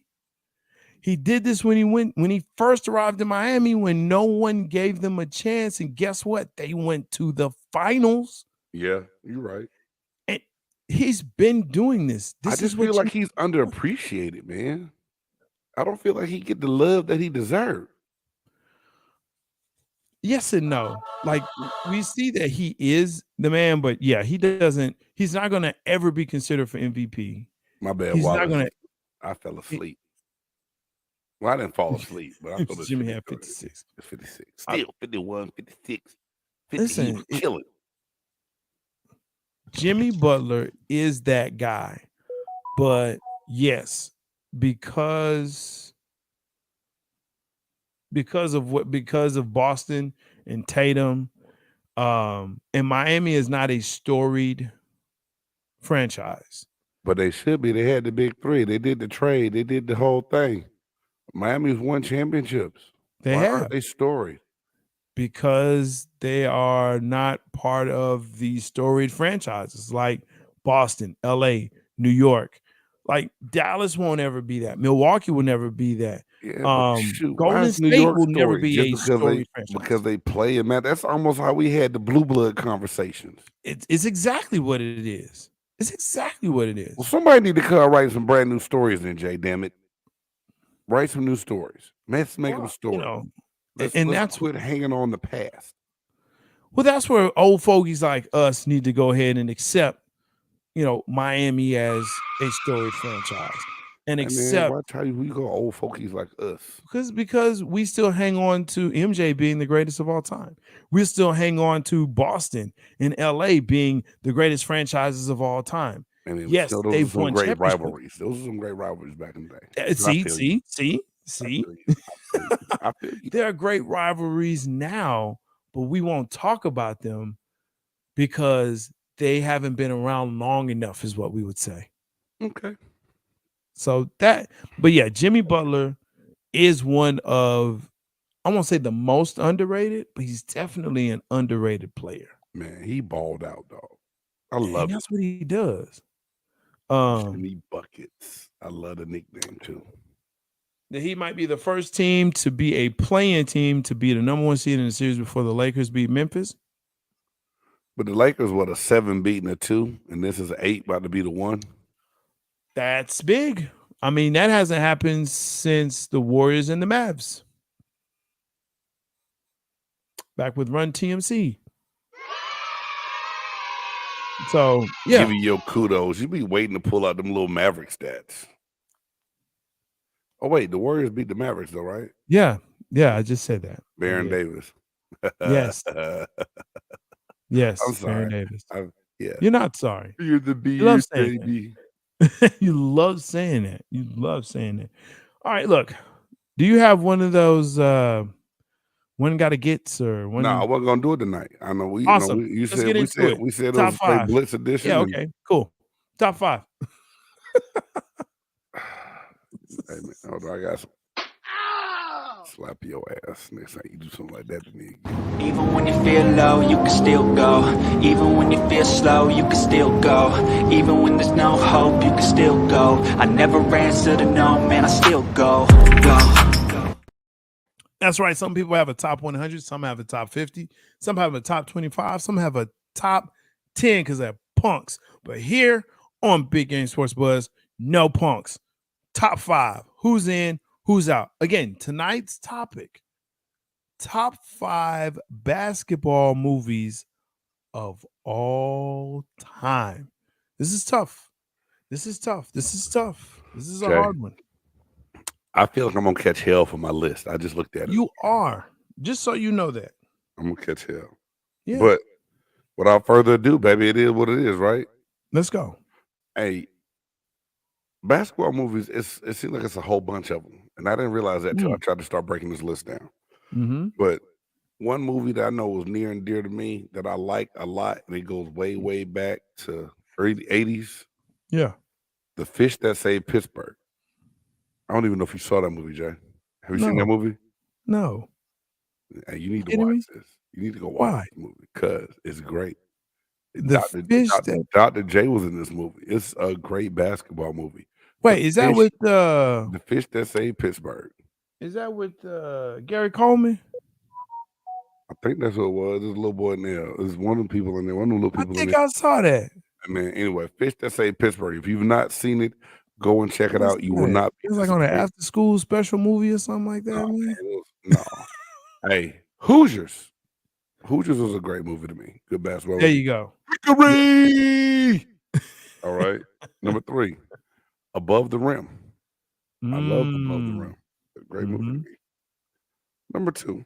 He did this when he first arrived in Miami, when no one gave them a chance. And guess what? They went to the finals. Yeah, you're right. And he's been doing this. I just feel like he's underappreciated, man. I don't feel like he get the love that he deserved. Yes and no. Like, we see that he is the man, but yeah, he's not going to ever be considered for MVP. My bad. He's not going to. I fell asleep. Well, I didn't fall asleep, but I thought it's Jimmy had 53. 56. It's 56. Still 51, 56, 50. He Listen, was killing. Jimmy Butler is that guy. But yes, because of Boston and Tatum, and Miami is not a storied franchise. But they should be. They had the big three. They did the trade. They did the whole thing. Miami's won championships. They Why have, aren't they storied? because they are not part of the storied franchises like Boston, LA, New York. Like Dallas won't ever be that. Milwaukee will never be that. Yeah, but shoot, why Golden is New State York will never storied? be a Just because storied franchise. because they play and that. That's almost how we had the blue blood conversations. It's exactly what it is. It's exactly what it is. Well, somebody need to come write some brand new stories then, Jay. Damn it, write some new stories. Let's make them story. You know, let's that's quit hanging on the past. Well, that's where old fogies like us need to go ahead and accept, Miami as a storied franchise, and accept. Why tell you we go old fogies like us? Because we still hang on to MJ being the greatest of all time. We still hang on to Boston and LA being the greatest franchises of all time. And yes, those they've are some won great rivalries. Those are some great rivalries back in the day. See. I feel you. There are great rivalries now, but we won't talk about them because they haven't been around long enough, is what we would say. Okay. So but yeah, Jimmy Butler is one of, I won't say the most underrated, but he's definitely an underrated player. Man, he balled out, dog. I love it. That's what he does. Jimmy Buckets. I love the nickname too. That he might be the first team to be a play-in team to be the number one seed in the series before the Lakers beat Memphis. But the Lakers, a 7 beating a 2, and this is an 8 about to be the 1. That's big. I mean, that hasn't happened since the Warriors and the Mavs. Back with Run TMC. So, yeah. Give you your kudos. You be waiting to pull out them little Maverick stats. Oh, wait. The Warriors beat the Mavericks, though, right? Yeah. Yeah, I just said that. Baron Davis. Yes. Yes. I'm sorry. Baron Davis. Yeah. You're not sorry. You're the baby. You love saying that. You love saying that. All right, look. Do you have one of those one gotta gets or one? No, I wasn't gonna do it tonight. I know we. Awesome. You Let's said get we into said it. we said it Top was a straight 5. Blitz edition. Yeah. Okay. Cool. Top 5. Hey man, hold on. I got some. Slap your ass next time you do something like that to me. Even when you feel low, you can still go. Even when you feel slow, you can still go. Even when there's no hope, you can still go. I never answer to no, man, I still go. That's right. Some people have a top 100. Some have a top 50. Some have a top 25. Some have a top 10 because they're punks. But here on Big Game Sports Buzz, no punks. Top 5. Who's in? Who's out? Again, tonight's topic, top 5 basketball movies of all time. This is tough. This is a hard one. I feel like I'm going to catch hell for my list. I just looked at it. You are. Just so you know that. I'm going to catch hell. Yeah. But without further ado, baby, it is what it is, right? Let's go. Hey, basketball movies, it seems like it's a whole bunch of them. And I didn't realize that until I tried to start breaking this list down. Mm-hmm. But one movie that I know was near and dear to me that I like a lot, and it goes way, way back to early 80s. Yeah. The Fish That Saved Pittsburgh. I don't even know if you saw that movie, Jay. Have you seen that movie? No. Hey, you need to watch this. You need to go watch this movie because it's great. Dr. J was in this movie. It's a great basketball movie. Wait, is that with The Fish That Saved Pittsburgh? Is that with Gary Coleman? I think that's what it was. There's a little boy in there. There's one of the people in there. One of the little people I think in there. I saw that. And then anyway, Fish That Saved Pittsburgh. If you've not seen it, go and check it out. You will not. It's like on an after school special movie or something like that. No. Hey, Hoosiers. Hoosiers was a great movie to me. Good basketball. There you go. Victory! All right. Number 3, Above the Rim. I love Above the Rim. Great movie to me. Number 2,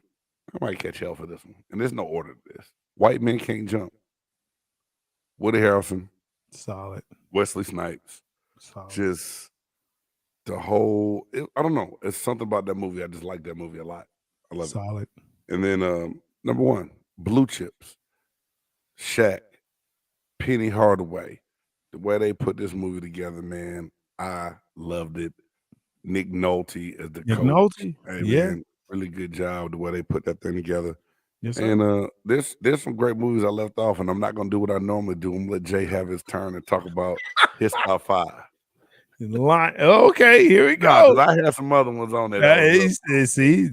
I might catch hell for this one, and there's no order to this. White Men Can't Jump. Woody Harrelson, Solid. Wesley Snipes. Solid. Just the whole. I don't know. It's something about that movie. I just like that movie a lot. I love Solid. it. And then number 1, Blue Chips. Shaq, Penny Hardaway. The way they put this movie together, man, I loved it. Nick Nolte as the Nick coach. Nolte? Hey, Yeah. man, really good job the way they put that thing together. Yes, sir. And there's some great movies I left off, and I'm not gonna do what I normally do. I'm gonna let Jay have his turn and talk about his top 5. In the line. Okay, here we Nah, go. 'cause I had some other ones on there. that was up.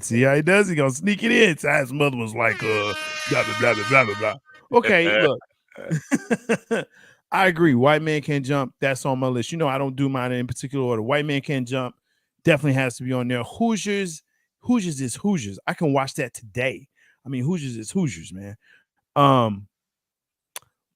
See how he does. He gonna sneak it in. So I had some other ones like blah blah blah blah blah blah blah. Okay, look. I agree. White Man Can't Jump. That's on my list. You know, I don't do mine in particular order. White Man Can't Jump definitely has to be on there. Hoosiers is Hoosiers. I can watch that today. I mean, Hoosiers is Hoosiers, man.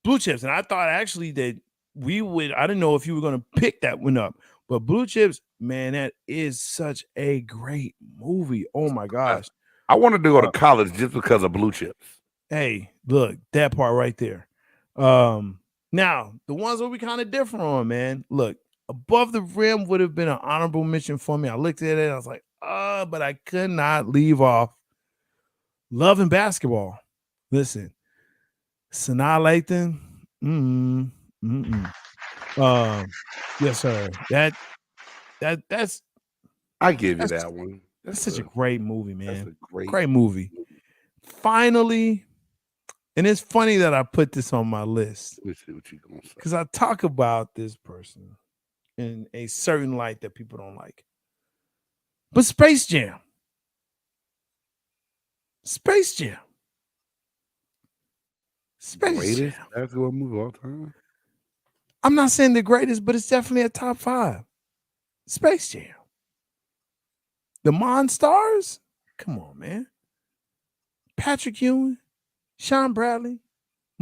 Blue Chips, and I thought actually that we would. I didn't know if you were going to pick that one up, but Blue Chips, man, that is such a great movie. Oh my gosh! I wanted to go to college just because of Blue Chips. Hey, look, that part right there. Now the ones that we kind of different on, man. Look, Above the Rim would have been an honorable mention for me. I looked at it, I was like, but I could not leave off Love and Basketball. Listen, Sanaa Lathan. Yes, sir. That's I give you that one. That's such a great movie, man. That's a great movie. Finally, and it's funny that I put this on my list Let me see what you gonna say. because I talk about this person in a certain light that people don't like. But Space Jam. Space Jam. Space Greatest Jam. basketball movie of all time. I'm not saying the greatest, but it's definitely a top 5. Space Jam. The Monstars? Come on, man. Patrick Ewing, Sean Bradley,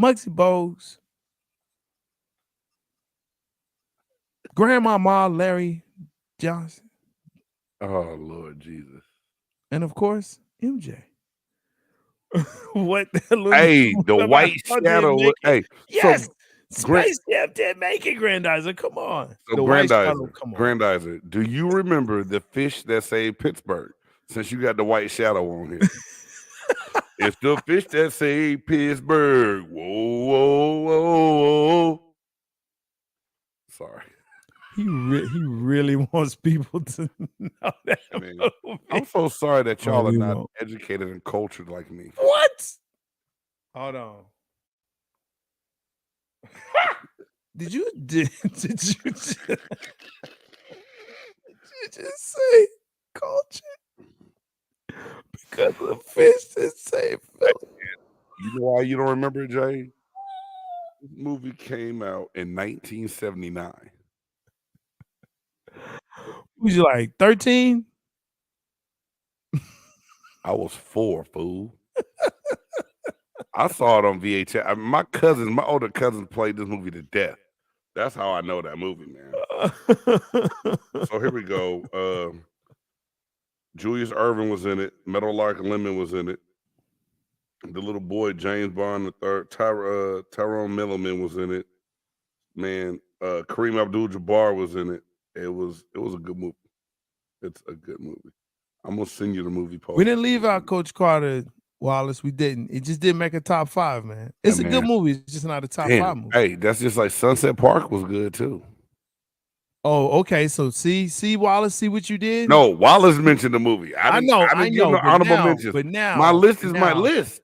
Muggsy Bogues, Grandmama Larry Johnson, Oh Lord Jesus. and of course, MJ. What? Hey, the White Shadow. Hey, yes, so Grand- Space Jam did make it, Grandizer. Come on. So The White Shadow, Grandizer, come on. Grandizer, do you remember the fish that saved Pittsburgh? Since you got the White Shadow on here, it's the fish that saved Pittsburgh. Whoa, whoa, whoa, whoa. Sorry, He really wants people to know that man. movie. I'm so sorry that y'all Oh, are we not won't. educated and cultured like me. What? Hold on. Did you just say culture? Because of the fish that saved Philly. You know why you don't remember it, Jay? This movie came out in 1979. Was you like 13? I was 4, fool. I saw it on VHS. My older cousins played this movie to death. That's how I know that movie, man. So here we go. Julius Erving was in it. Meadowlark Lemon was in it. The little boy James Bond III, Tyrone Milliman was in it. Man, Kareem Abdul-Jabbar was in it. It was a good movie. It's a good movie. I'm gonna send you the movie post. We didn't leave out Coach Carter, Wallace. We didn't. It just didn't make a top 5, man. It's a good movie. It's just not a top 5 movie. Hey, that's just like Sunset Park was good too. Oh, okay. So see, Wallace, see what you did? No, Wallace mentioned the movie. I know. give no honorable mentions. But now my list is my list.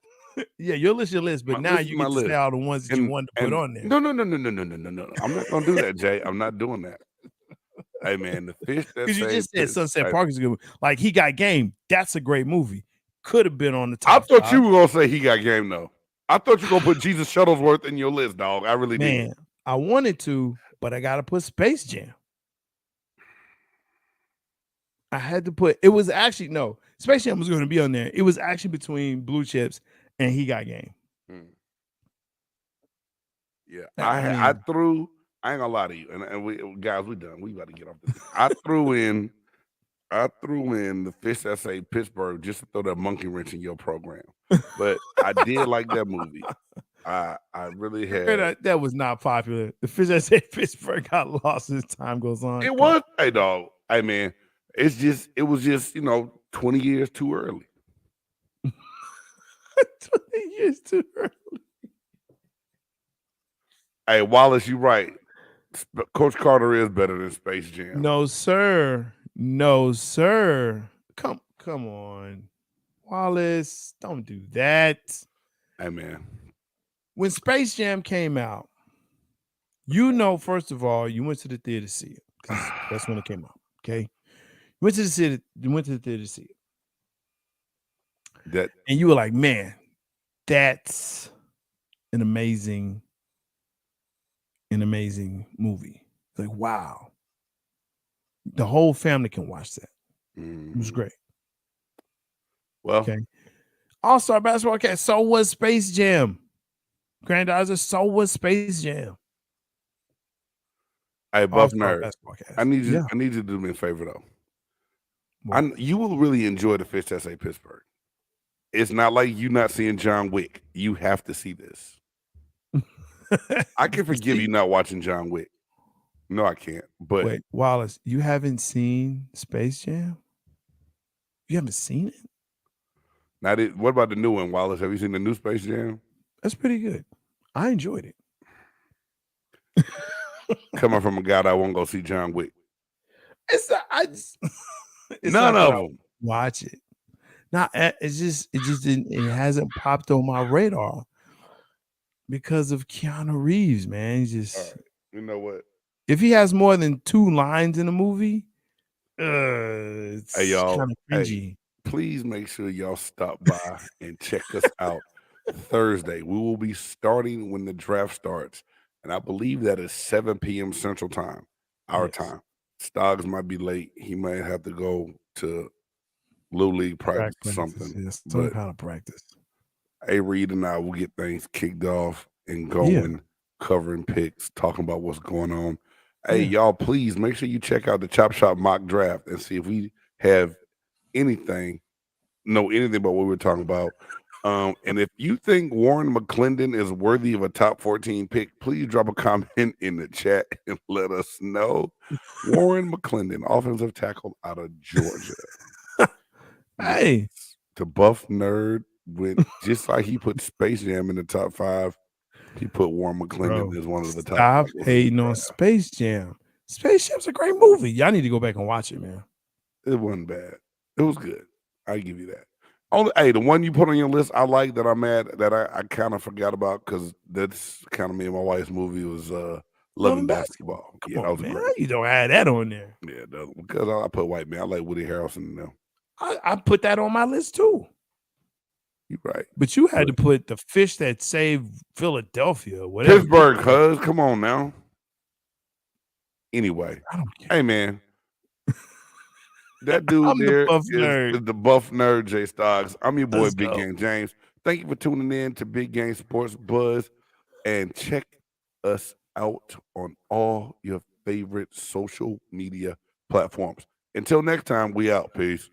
Yeah, your list. But My now list is you my get to list. say all the ones that you wanted to put on there. No. I'm not gonna do that, Jay. I'm not doing that. Hey man, the fish that Because you just said saved Sunset Pittsburgh. Park is a good movie. Like He Got Game. That's a great movie. Could have been on the I top. thought 5. you were gonna say He Got Game though. I thought you were gonna put Jesus Shuttlesworth in your list, dog. I really did. Man, I wanted to, but I gotta put Space Jam. I had to put. It was actually no. Space Jam was going to be on there. It was actually between Blue Chips and He Got Game. Yeah, I I threw. I ain't gonna lie to you, and we guys, we done. We about to get off this. I threw in I threw in the Fish that Saved Pittsburgh just to throw that monkey wrench in your program. But I did like that movie. I really had. That was not popular. The Fish that Saved Pittsburgh got lost as time goes on. It was. Hey, dog. Hey, man. It was just 20 years too early. 20 years too early. Hey, Wallace, you're right. Coach Carter is better than Space Jam. No, sir. No, sir. Come on. Wallace, don't do that. Hey, man. When Space Jam came out, first of all, you went to the theater to see it. 'Cause that's when it came out. Okay. You went to the theater to see it. And you were like, man, that's an amazing movie. It's like, wow. The whole family can watch that. It was great. Well, okay. All-Star Basketball Cast. So was Space Jam. Grandizer, so was Space Jam. Hey, Buff Nerd. I need you to do me a favor though. You will really enjoy the Fish that Saved Pittsburgh. It's not like you not seeing John Wick. You have to see this. I can forgive you not watching John Wick. No, I can't. But wait, Wallace, you haven't seen Space Jam? You haven't seen it? Now, what about the new one, Wallace? Have you seen the new Space Jam? That's pretty good. I enjoyed it. Coming from a guy that won't go see John Wick. None of them. Watch it. It hasn't popped on my radar because of Keanu Reeves, man. He's just right. You know what? If he has more than 2 lines in a movie, it's kind of cringy. Please make sure y'all stop by and check us out Thursday. We will be starting when the draft starts, and I believe that is 7 p.m. Central Time, our time. Stoggs might be late. He might have to go to Little League practice or something. Yeah, some kind of practice. A-Reed and I will get things kicked off and going, covering picks, talking about what's going on. Hey, y'all, please make sure you check out the Chop Shop mock draft and see if we have know anything about what we're talking about. And if you think Warren McClendon is worthy of a top 14 pick, please drop a comment in the chat and let us know. Warren McClendon, offensive tackle out of Georgia. Hey, the Buff Nerd went just like he put Space Jam in the top 5. He put Warren McClendon as one of the top. Stop hating on Space Jam. Space Jam's a great movie. Y'all need to go back and watch it, man. It wasn't bad. It was good. I give you that. The one you put on your list, I like that. I'm mad that I kind of forgot about because that's kind of me and my wife's movie was Loving Basketball. Come on, man. You don't add that on there. Yeah, because I put White Man. I like Woody Harrelson in them. I put that on my list too. You're right. But you had to put the Fish that Saved Philadelphia. Whatever. Pittsburgh, cuz. Come on now. Anyway. I don't care. Hey, man. That dude there is the Buff Nerd, Jay Stoggs. I'm your boy, Big Game James. Thank you for tuning in to Big Game Sports Buzz. And check us out on all your favorite social media platforms. Until next time, we out. Peace.